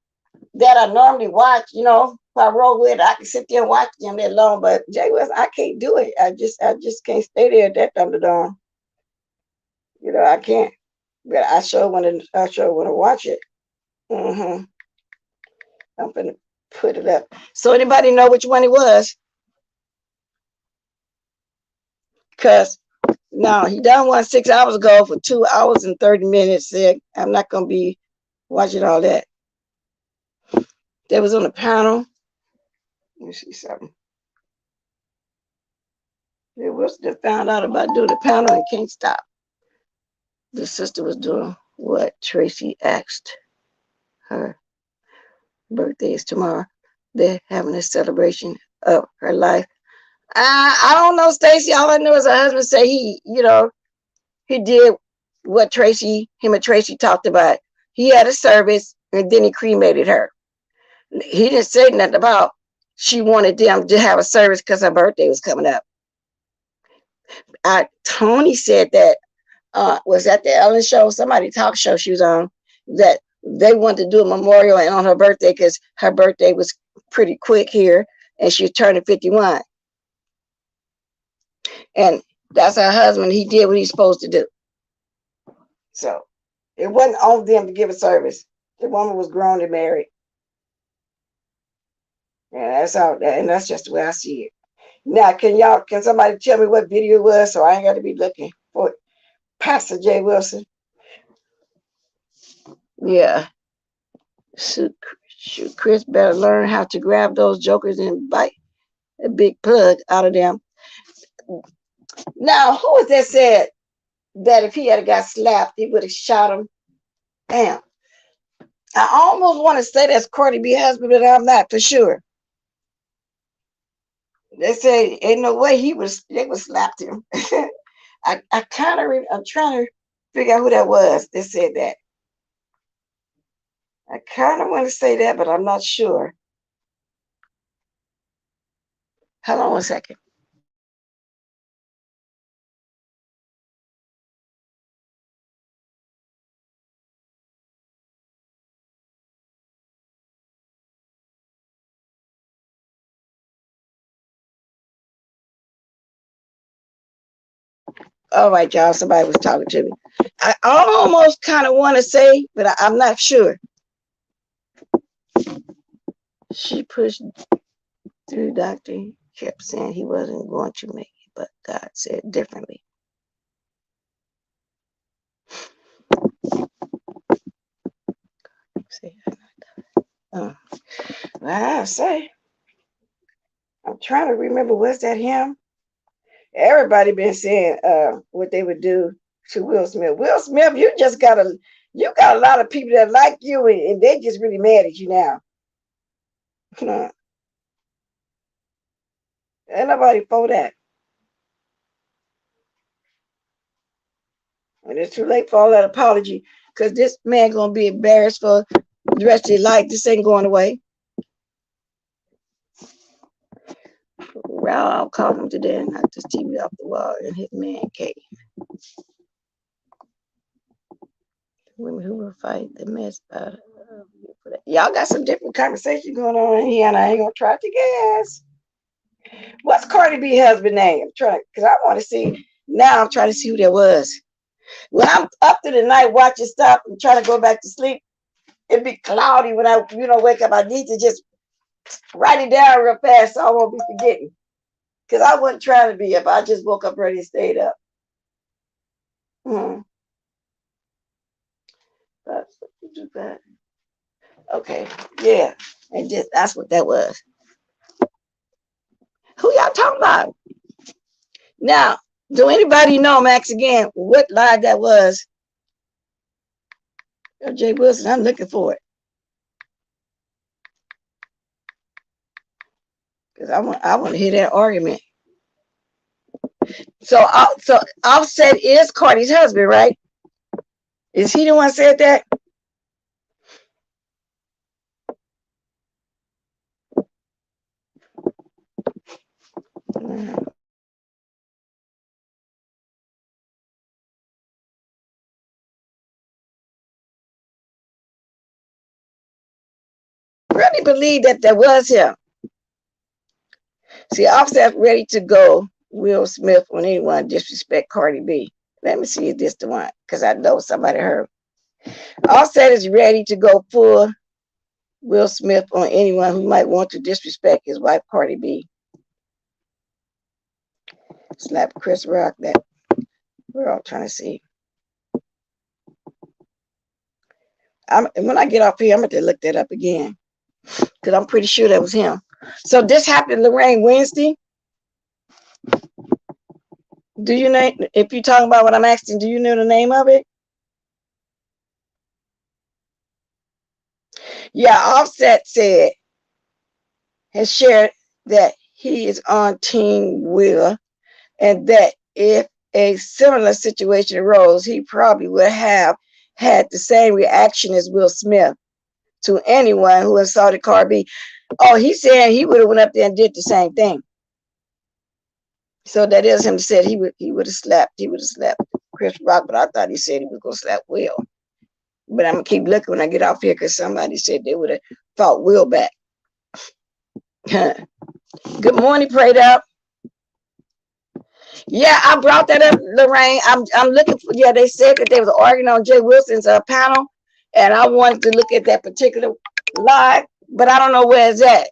that I normally watch, if I roll with, I can sit there and watch them that long, but Jay West, I can't do it. I just can't stay there at that Thunderdome. I can't. But I sure want to watch it. I'm gonna put it up. So anybody know which one it was? Because no, he done one 6 hours ago for 2 hours and 30 minutes. I'm not gonna be watching all that. They was on the panel. Let me see something. They was just found out about doing the panel and can't stop. The sister was doing what Tracy asked her. Birthday is tomorrow. They're having a celebration of her life. I don't know, Stacy. All I know is her husband say he did what him and Tracy talked about. He had a service and then he cremated her. He didn't say nothing about she wanted them to have a service because her birthday was coming up. Tony said that was at the Ellen show, somebody talk show she was on, that they wanted to do a memorial on her birthday because her birthday was pretty quick here and she was turning 51. And that's her husband. He did what he's supposed to do. So it wasn't on them to give a service. The woman was grown and married. And that's all. And that's just the way I see it. Now, can somebody tell me what video it was so I ain't got to be looking for it? Pastor J. Wilson. Yeah. Shoot, Chris better learn how to grab those jokers and bite a big plug out of them. Now, who was that said that if he had got slapped, he would have shot him? Damn. I almost want to say that's Cardi B husband, but I'm not for sure. They say ain't no way they would slapped him. I'm trying to figure out who that was. They said that. I kind of want to say that, but I'm not sure. Hold on one second. All right, y'all. Somebody was talking to me. I almost kind of want to say, but I'm not sure. She pushed through. Doctor kept saying he wasn't going to make it, but God said differently. I say, I'm trying to remember. Was that him? Everybody been saying what they would do to Will Smith. Will Smith, you got a lot of people that like you, and they just really mad at you now. Ain't nobody for that. And it's too late for all that apology because this man gonna be embarrassed for the rest of his life. This ain't going away. Well, I'll call him today and knock this TV off the wall and hit man cave. Women who will fight the mess out of y'all got some different conversation going on here, and I ain't gonna try to guess. What's Cardi B husband name? I'm trying because I want to see. Now I'm trying to see who that was. When I'm up through the night watching stuff and trying to go back to sleep, it'd be cloudy when I wake up. I need to just write it down real fast so I won't be forgetting. Because I wasn't trying to be up. I just woke up ready and stayed up. Okay, yeah. And that's what that was. Who y'all talking about? Now, do anybody know, Max, again, what live that was? Jay Wilson, I'm looking for it. Because I want to hear that argument. So Offset is Cardi's husband, right? Is he the one said that? Really believe that was him. See, Offset ready to go Will Smith on anyone disrespect Cardi B. Let me see if this the one, because I know somebody heard. Offset is ready to go full Will Smith on anyone who might want to disrespect his wife Cardi B. Slap Chris Rock. That we're all trying to see. When I get off here, I'm going to look that up again because I'm pretty sure that was him. So this happened, Lorraine, Wednesday. Do you know, if you're talking about what I'm asking, do you know the name of it? Yeah, Offset has shared that he is on Team Will, and that if a similar situation arose, he probably would have had the same reaction as Will Smith to anyone who assaulted Cardi B. Oh, he's saying he would have went up there and did the same thing. So that is him said he would have slapped Chris Rock, but I thought he said he was gonna slap Will. But I'm gonna keep looking when I get off here because somebody said they would have fought Will back. Good morning, prayed up. Yeah, I brought that up, Lorraine. I'm looking for. Yeah, they said that they was arguing on Jay Wilson's panel, and I wanted to look at that particular live, but I don't know where it's at.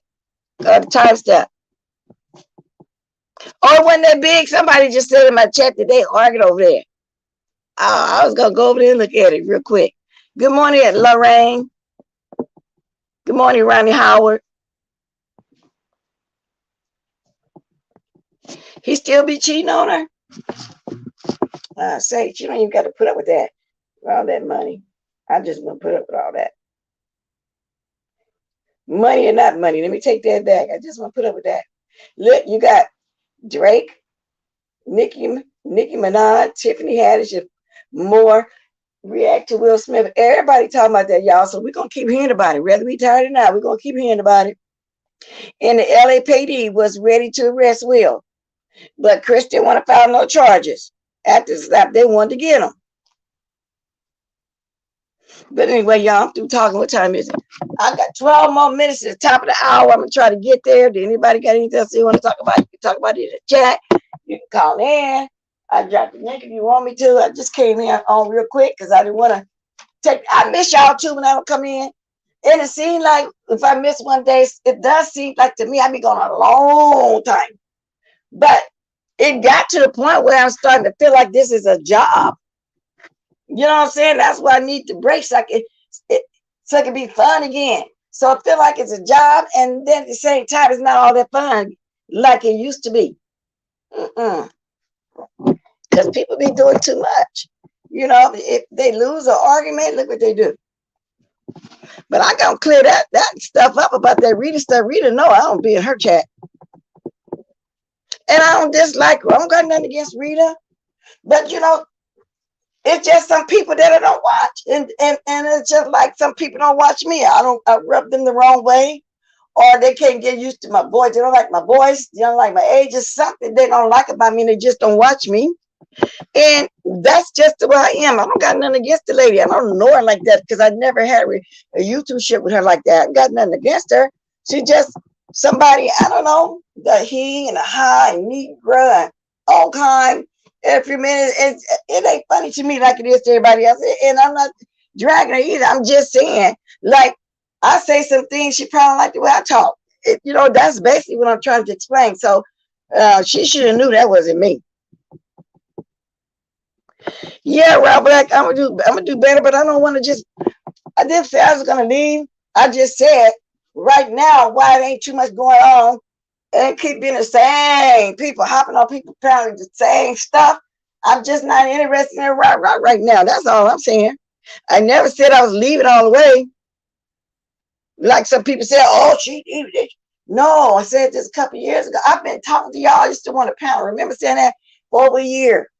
The time step. Oh, it wasn't that big. Somebody just said in my chat that they argued over there. I was gonna go over there and look at it real quick. Good morning, Lorraine. Good morning, Ronnie Howard. He still be cheating on her? Say, you don't even got to put up with that. All that money. I just gonna put up with all that. Money or not money. Let me take that back. I just want to put up with that. Look, you got Drake, Nicki Minaj, Tiffany Haddish, more react to Will Smith. Everybody talking about that, y'all. So we're gonna keep hearing about it. Whether we tired or not, we're gonna keep hearing about it. And the LAPD was ready to arrest Will, but Chris didn't want to file no charges. After the slap, they wanted to get him. But anyway, y'all, I'm through talking. What time is it? I got 12 more minutes at the top of the hour. I'm gonna try to get there. Did anybody got anything else you want to talk about? You can talk about it in the chat. You can call in. I dropped the link if you want me to. I just came in on real quick because I didn't want to take. I miss y'all too when I don't come in. And it seems like if I miss one day, it does seem like to me I've been gone a long time. But it got to the point where I'm starting to feel like this is a job. You know what I'm saying? That's why I need the break so it can be fun again. So I feel like it's a job, and then at the same time, it's not all that fun like it used to be. Because people be doing too much. You know, if they lose an argument, look what they do. But I gotta clear that stuff up about that Rita stuff. Rita, no, I don't be in her chat. And I don't dislike her. I don't got nothing against Rita. But you know, it's just some people that I don't watch. And it's just like some people don't watch me. I rub them the wrong way. Or they can't get used to my voice. They don't like my voice. They don't like my age. It's something they don't like about me. They just don't watch me. And that's just the way I am. I don't got nothing against the lady. I don't know her like that because I never had a YouTube shit with her like that. I got nothing against her. She just somebody, I don't know, the he and the high and Negro and all kind. Every minute, it ain't funny to me like it is to everybody else. And I'm not dragging her either. I'm just saying, like, I say some things she probably don't like the way I talk. You know, that's basically what I'm trying to explain. So she should have knew that wasn't me. Yeah, Rob Black, I'm gonna do better, but I don't want to just. I didn't say I was gonna leave. I just said right now, why it ain't too much going on, and keep being the same people hopping on people apparently the same stuff. I'm just not interested in it right now. That's all I'm saying. I never said I was leaving all the way. Like some people say, oh, she did it. No, I said this a couple of years ago. I've been talking to y'all. I used to want a panel. Remember saying that for over a year.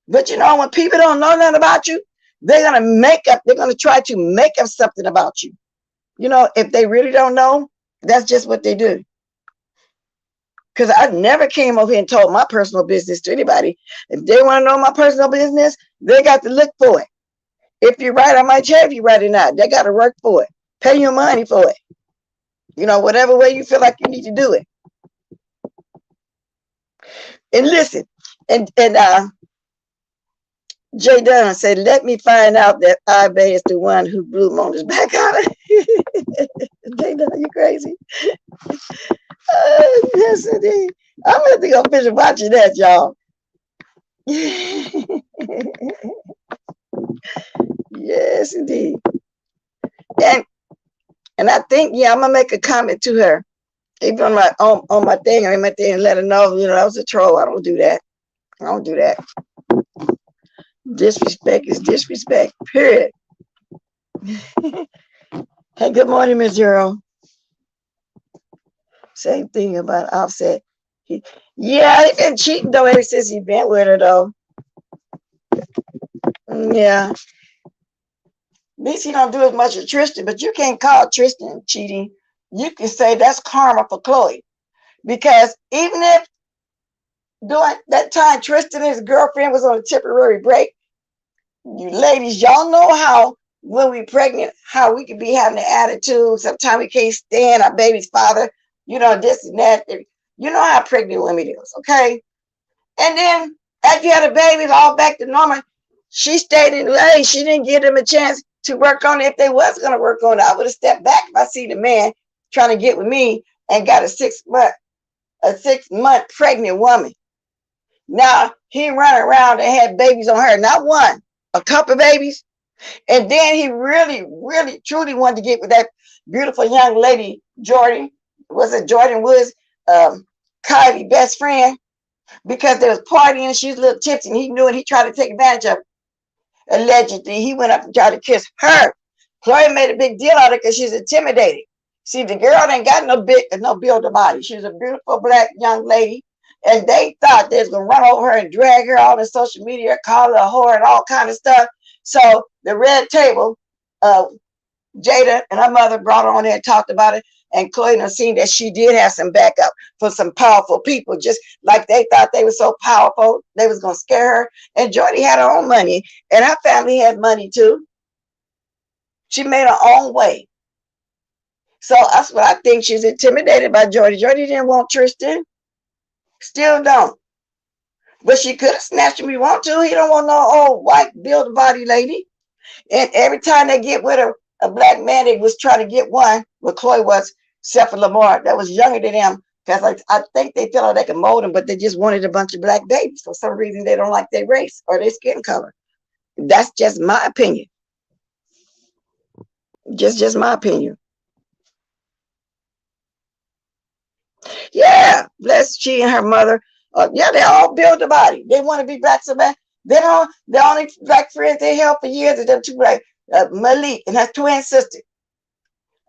But you know, when people don't know nothing about you, they're gonna try to make up something about you. You know, if they really don't know, that's just what they do. Because I never came over here and told my personal business to anybody. If they want to know my personal business, they got to look for it. If you're right, I might tell if you're right or not. They got to work for it. Pay your money for it. You know, whatever way you feel like you need to do it. And listen, and Jay Dunn said, let me find out that Ibe is the one who blew Mona's back on it. Jay Dunn, you crazy? Yes, indeed. I'm going to go finish watching that, y'all. Yes, indeed. And I think, yeah, I'm going to make a comment to her. Even on my thing, I might and let her know, you know, that was a troll. I don't do that. I don't do that. Disrespect is disrespect, period. Hey, good morning, Miss Earl. Same thing about Offset. Yeah, he been cheating though ever since he been with her though. Yeah. At least he don't do as much as Tristan, but you can't call Tristan cheating. You can say that's karma for Chloe. Because even if during that time Tristan and his girlfriend was on a temporary break, you ladies, y'all know how when we pregnant, how we could be having an attitude. Sometimes we can't stand our baby's father, this and that. You know how pregnant women is, okay? And then after you had a baby, it's all back to normal. She stayed in LA. She didn't give them a chance to work on it. If they was going to work on it, I would have stepped back if I see the man trying to get with me and got a 6 month pregnant woman. Now he ran around and had babies on her, not one, a couple babies. And then he really, really, truly wanted to get with that beautiful young lady, Jordyn. Was it Jordyn Woods, Kylie's best friend? Because they was partying and she was a little tipsy and he knew it. He tried to take advantage of her. Allegedly, he went up and tried to kiss her. Chloe made a big deal out of it because she's intimidated. See, the girl ain't got no build body. She was a beautiful black young lady. And they thought they was going to run over her and drag her on the social media, call her a whore and all kind of stuff. So the red table, Jada and her mother brought her on there and talked about it. And Chloe done seen that she did have some backup for some powerful people, just like they thought they were so powerful, they was going to scare her. And Jordyn had her own money, and her family had money too. She made her own way. So that's what I think. She's intimidated by Jordyn. Jordyn didn't want Tristan. Still don't. But she could have snatched him if he want to. He don't want no old white build body lady. And every time they get with a black man, they was trying to get one. Well, Chloe was, except for Lamar, that was younger than them. Because I think they felt like they could mold them, but they just wanted a bunch of black babies. For some reason, they don't like their race or their skin color. That's just my opinion. Just my opinion. Yeah, bless she and her mother. Yeah, they all build a body. They want to be black so bad. They don't. The only black friends they held for years are them two black, Malik and her twin sister.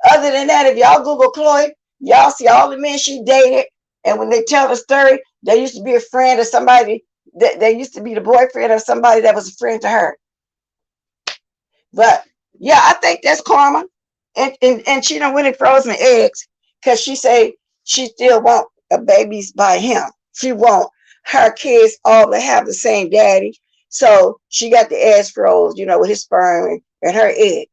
Other than that, if y'all Google Chloe, y'all see all the men she dated. And when they tell the story, they used to be a friend of somebody. They used to be the boyfriend of somebody that was a friend to her. But yeah, I think that's karma. And she done went and frozen eggs because she say she still want a babies by him. She want her kids all to have the same daddy. So she got the eggs froze, with his sperm and her egg.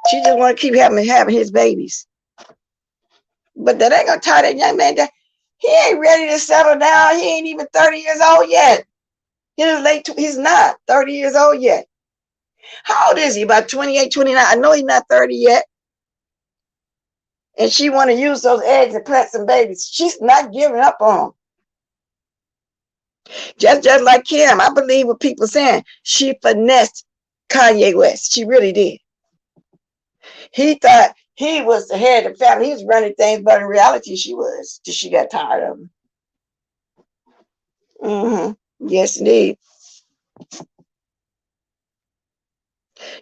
She just want to keep having his babies. But that ain't going to tie that young man down. He ain't ready to settle down. He ain't even 30 years old yet. He's not 30 years old yet. How old is he? About 28, 29. I know he's not 30 yet. And she want to use those eggs and plant some babies. She's not giving up on him. Just like Kim, I believe what people saying. She finessed Kanye West. She really did. He thought he was the head of the family. He was running things, but in reality, she was. Till she got tired of him. Yes, indeed.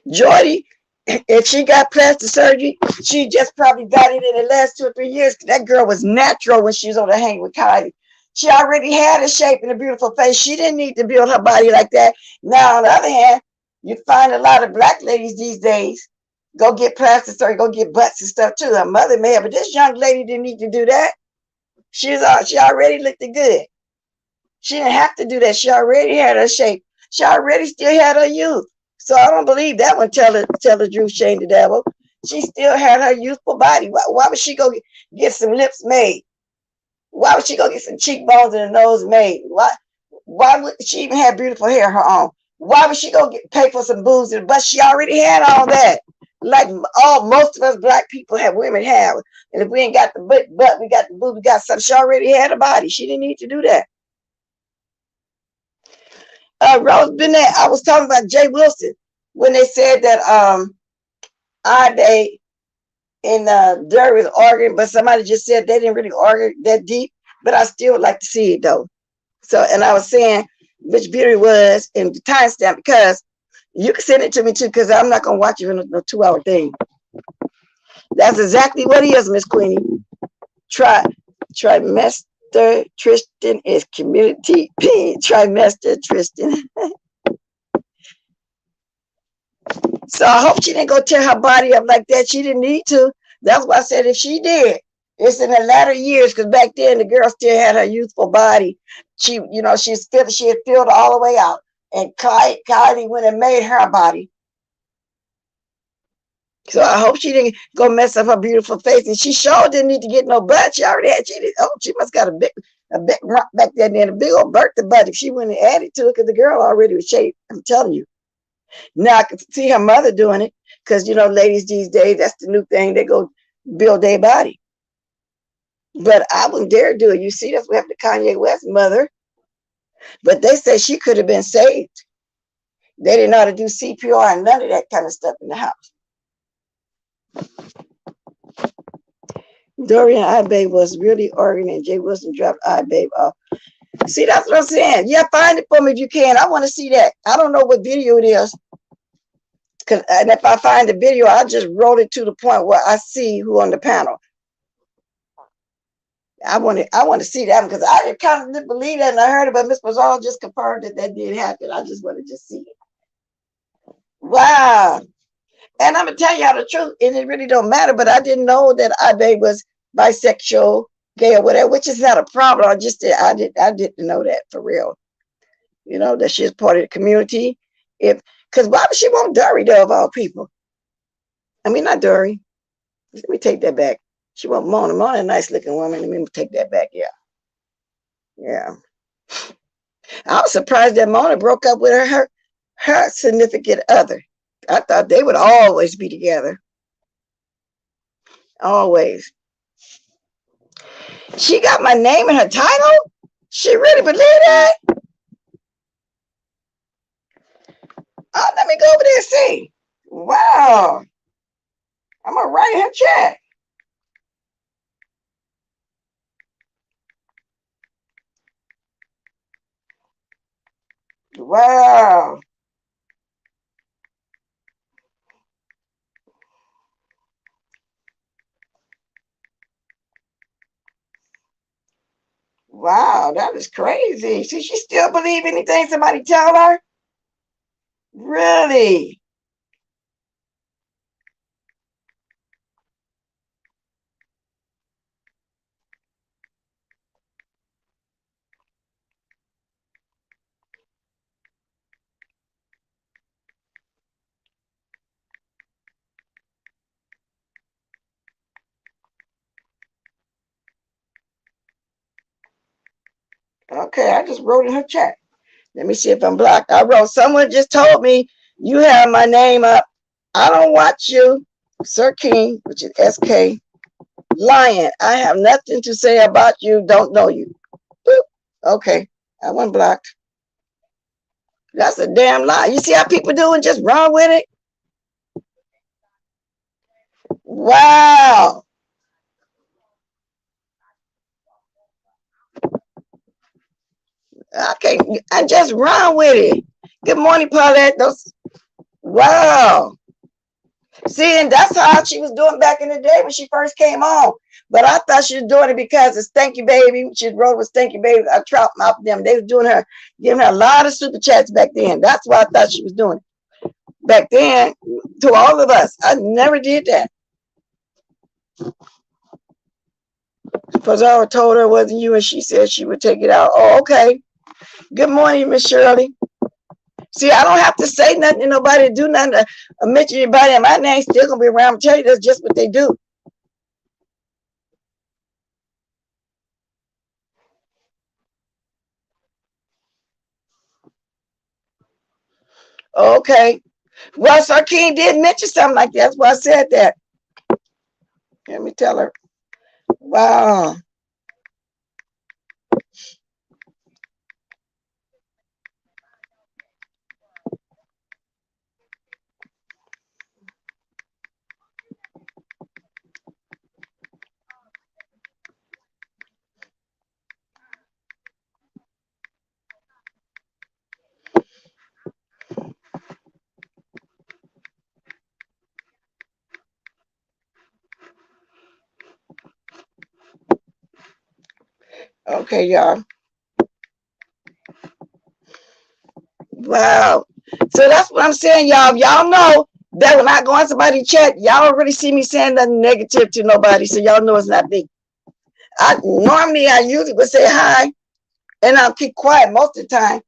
Jordyn, if she got plastic surgery, she just probably got it in the last 2 or 3 years. That girl was natural when she was on the hang with Kylie. She already had a shape and a beautiful face. She didn't need to build her body like that. Now, on the other hand, you find a lot of black ladies these days go get plastic surgery, go get butts and stuff too. Her mother may have, but this young lady didn't need to do that. She already looked good. She didn't have to do that. She already had her shape. She already still had her youth. So I don't believe that one. Tell the truth, shame the devil. She still had her youthful body. Why would she go get some lips made? Why would she go get some cheekbones and a nose made? Why would she even have beautiful hair of her own? Why would she go pay for some boobs and butt? She already had all that. Like most of us black people women have. And if we ain't got the butt, we got the boobs, we got something. She already had a body. She didn't need to do that. Rose Bennett, I was talking about Jay Wilson when they said that they in Derry was arguing, but somebody just said they didn't really argue that deep. But I still would like to see it though. So, and I was saying which video it was and the timestamp because you can send it to me too because I'm not gonna watch it in a 2-hour thing. That's exactly what he is, Miss Queenie. Trimester Tristan is community P. Trimester Tristan. So I hope she didn't go tear her body up like that. She didn't need to. That's why I said if she did, it's in the latter years, because back then the girl still had her youthful body. She, she had filled all the way out. And Kylie went and made her body. So I hope she didn't go mess up her beautiful face. And she sure didn't need to get no butt. She already had. She must got a big rump back there, and then a big old birthday butt. If she went and added to it, because the girl already was shaped. I'm telling you. Now I can see her mother doing it, because ladies these days, that's the new thing. They go build their body. But I wouldn't dare do it. You see, that's what happened to Kanye West's mother. But they said she could have been saved. They didn't know how to do CPR and none of that kind of stuff in the house. Dorian iBabe was really Oregon, and Jay Wilson dropped iBabe off. See, that's what I'm saying. Yeah, find it for me if you can. I want to see that. I don't know what video it is. And if I find the video, I just wrote it to the point where I see who on the panel. I want to see that, because I kind of didn't believe that, and I heard it, but Miss Mazzaro just confirmed that did happen. I just want to just see it. Wow. And I'm gonna tell y'all the truth, and it really don't matter, but I didn't know that iBabe was bisexual, gay, or whatever, which is not a problem. I didn't know that for real. That she's part of the community. Because why would she want Dory, though, of all people? I mean, not Dory. Let me take that back. She want Mona. Mona, a nice looking woman. Let me take that back. Yeah. I was surprised that Mona broke up with her significant other. I thought they would always be together. Always. She got my name in her title? She really believe that? Oh, let me go over there and see. Wow. I'm going to write her check. Wow. Wow, that is crazy. See, she still believe anything somebody tell her? Really? Okay, I just wrote in her chat. Let me see if I'm blocked. I wrote, someone just told me you have my name up. I don't watch you. Sir King, which is SK. Lion, I have nothing to say about you. Don't know you. Boop. Okay, I went blocked. That's a damn lie. You see how people doing? Just run with it. Wow. Okay, I just run with it. Good morning, Paulette. Wow. See, and that's how she was doing back in the day when she first came on. But I thought she was doing it because of Stanky Baby. She wrote with Stanky Baby. I trout mouth them. They were doing her, giving her a lot of super chats back then. That's why I thought she was doing it. Back then, to all of us. I never did that. Pazara told her it wasn't you, and she said she would take it out. Oh, okay. Good morning, Miss Shirley. See, I don't have to say nothing to nobody, do nothing to mention anybody, and my name's still gonna be around. I'm telling you, that's just what they do. Okay. Well, Sarkeen did mention something like that. That's why I said that. Let me tell her. Wow. Okay, y'all. Wow. So that's what I'm saying, y'all. Y'all know that when I go on somebody's chat, y'all don't really see me saying nothing negative to nobody. So y'all know it's not me. I usually would say hi and I'll keep quiet most of the time.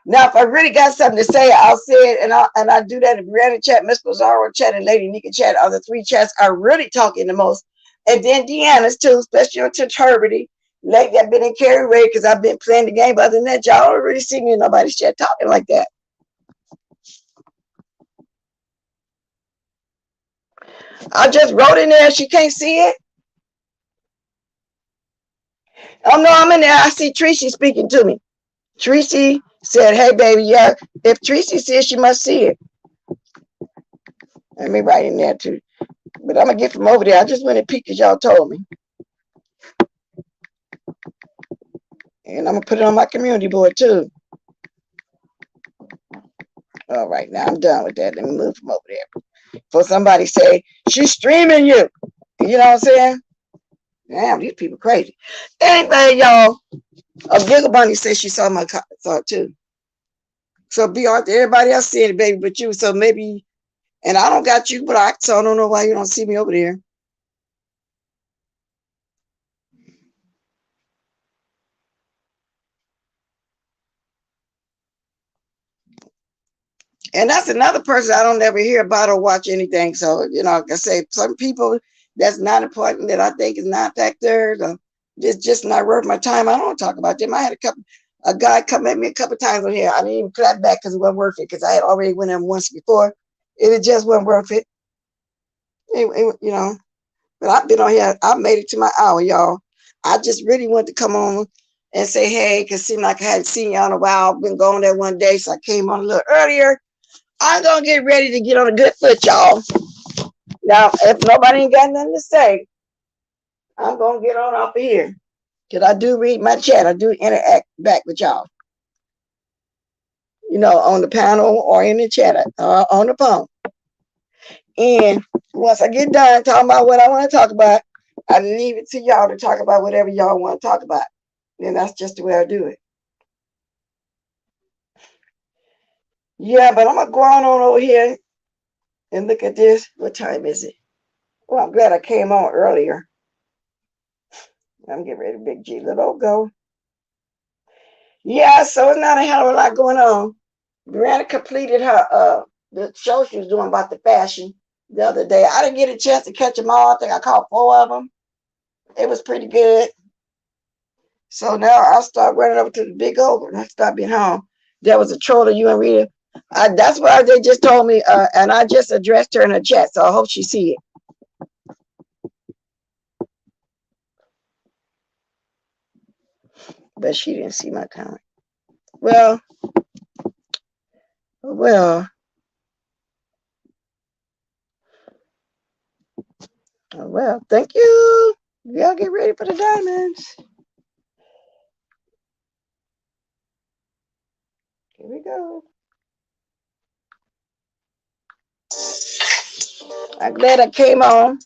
Now, if I really got something to say, I'll say it, and I do that in Brianna chat, Miss Pizarro chat, and Lady Nika chat. Are the three chats are really talking the most, and then Deanna's too, especially on Turbity. Lately, I've been in carry away because I've been playing the game. But other than that, y'all don't really see me in nobody's chat talking like that. I just wrote in there. She can't see it. Oh no, I'm in there. I see Tracy speaking to me. Tracy said, "Hey, baby, yeah. If Tracy sees, she must see it." Let me write in there too. But I'm gonna get from over there. I just went and peeked as y'all told me. And I'm gonna put it on my community board too. All right, now I'm done with that. Let me move from over there. For somebody say, she's streaming you. You know what I'm saying? Damn, these people crazy. Anyway, y'all, a Giggle Bunny says she saw my thought too. So be out there, everybody else seeing it, baby, but you. So maybe, and I don't got you blocked, so I don't know why you don't see me over there. And that's another person I don't ever hear about or watch anything. So, you know, like I say, some people that's not important that I think is not factors, it's just not worth my time. I don't talk about them. I had a guy come at me a couple times on here. I didn't even clap back because it wasn't worth it because I had already went in once before. It just wasn't worth it. You know, but I've been on here. I made it to my hour, y'all. I just really want to come on and say, hey, because it seemed like I hadn't seen y'all in a while. I've been going there one day, so I came on a little earlier. I'm going to get ready to get on a good foot, y'all. Now, if nobody ain't got nothing to say, I'm going to get on off of here. Because I do read my chat. I do interact back with y'all. You know, on the panel or in the chat, on the phone. And once I get done talking about what I want to talk about, I leave it to y'all to talk about whatever y'all want to talk about. And that's just the way I do it. Yeah, but I'm going to go on over here and look at this. What time is it? Well, I'm glad I came on earlier. I'm getting ready to Big G. Let it go. Yeah, so it's not a hell of a lot going on. Brianna completed her the show she was doing about the fashion the other day. I didn't get a chance to catch them all. I think I caught 4 of them. It was pretty good. So now I'll start running over to the big old and I start being home. There was a troll of you and Rita. That's what they just told me, and I just addressed her in the chat, so I hope she see it. But she didn't see my comment. Well, thank you. Y'all get ready for the diamonds. Here we go. I'm glad I came on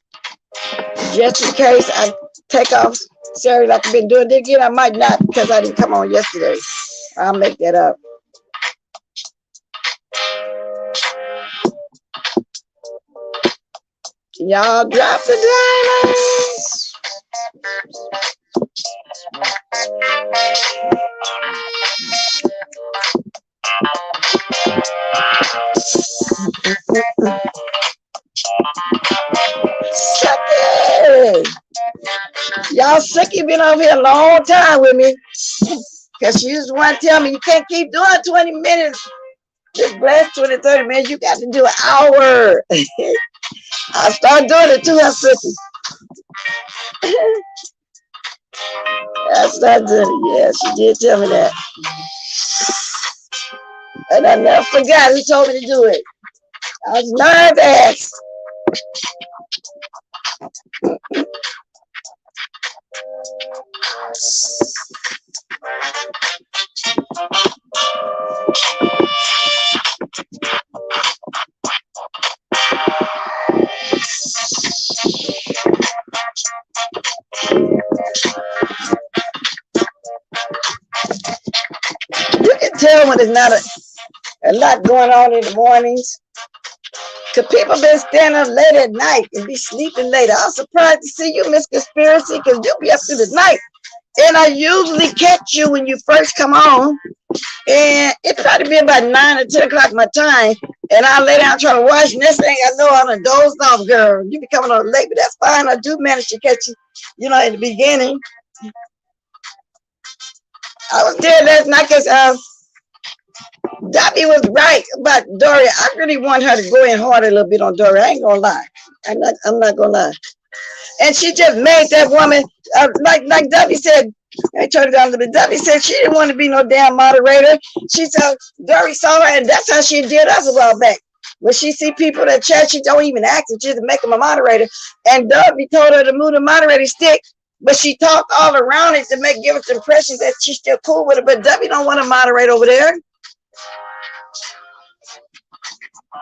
just in case I take off Saturday like I've been doing it again. I might not because I didn't come on yesterday. I'll make that up. Y'all drop the diamonds. Sucky. Y'all Sucky been over here a long time with me. Because she used to want to tell me you can't keep doing 20 minutes. Just blast 20, 30 minutes. You got to do an hour. I started doing it too, Sucky. I started doing it. Yeah, she did tell me that. And I never forgot who told me to do it. I was nervous. tell when there's not a lot going on in the mornings. Because people been standing up late at night and be sleeping late. I'm surprised to see you, Miss Conspiracy, because you be up through the night. And I usually catch you when you first come on. And it probably be about 9 or 10 o'clock my time. And I lay down trying to watch. Next thing I know, I'm a dozed off, girl. You be coming on late, but that's fine. I do manage to catch you, you know, in the beginning. I was there last night because Debbie was right about Dory. I really want her to go in hard a little bit on Dory. I ain't gonna lie. I'm not gonna lie. And she just made that woman like Debbie said. I turned it down a little bit. Debbie said she didn't want to be no damn moderator. She said Dory saw her, and that's how she did us a while back. When she see people that chat, she don't even ask her, just to make them a moderator. And Debbie told her to move the moderator stick, but she talked all around it to give us the impression that she's still cool with it. But Debbie don't want to moderate over there.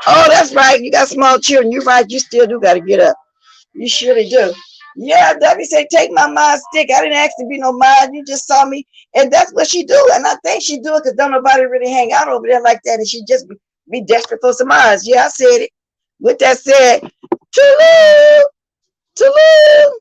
Oh, that's right. You got small children. You're right. You still do got to get up. You surely do. Yeah, Debbie said, take my mod stick. I didn't ask to be no mod. You just saw me. And that's what she do. And I think she do it because don't nobody really hang out over there like that. And she just be desperate for some mods. Yeah, I said it. With that said, Toulouse, Toulouse.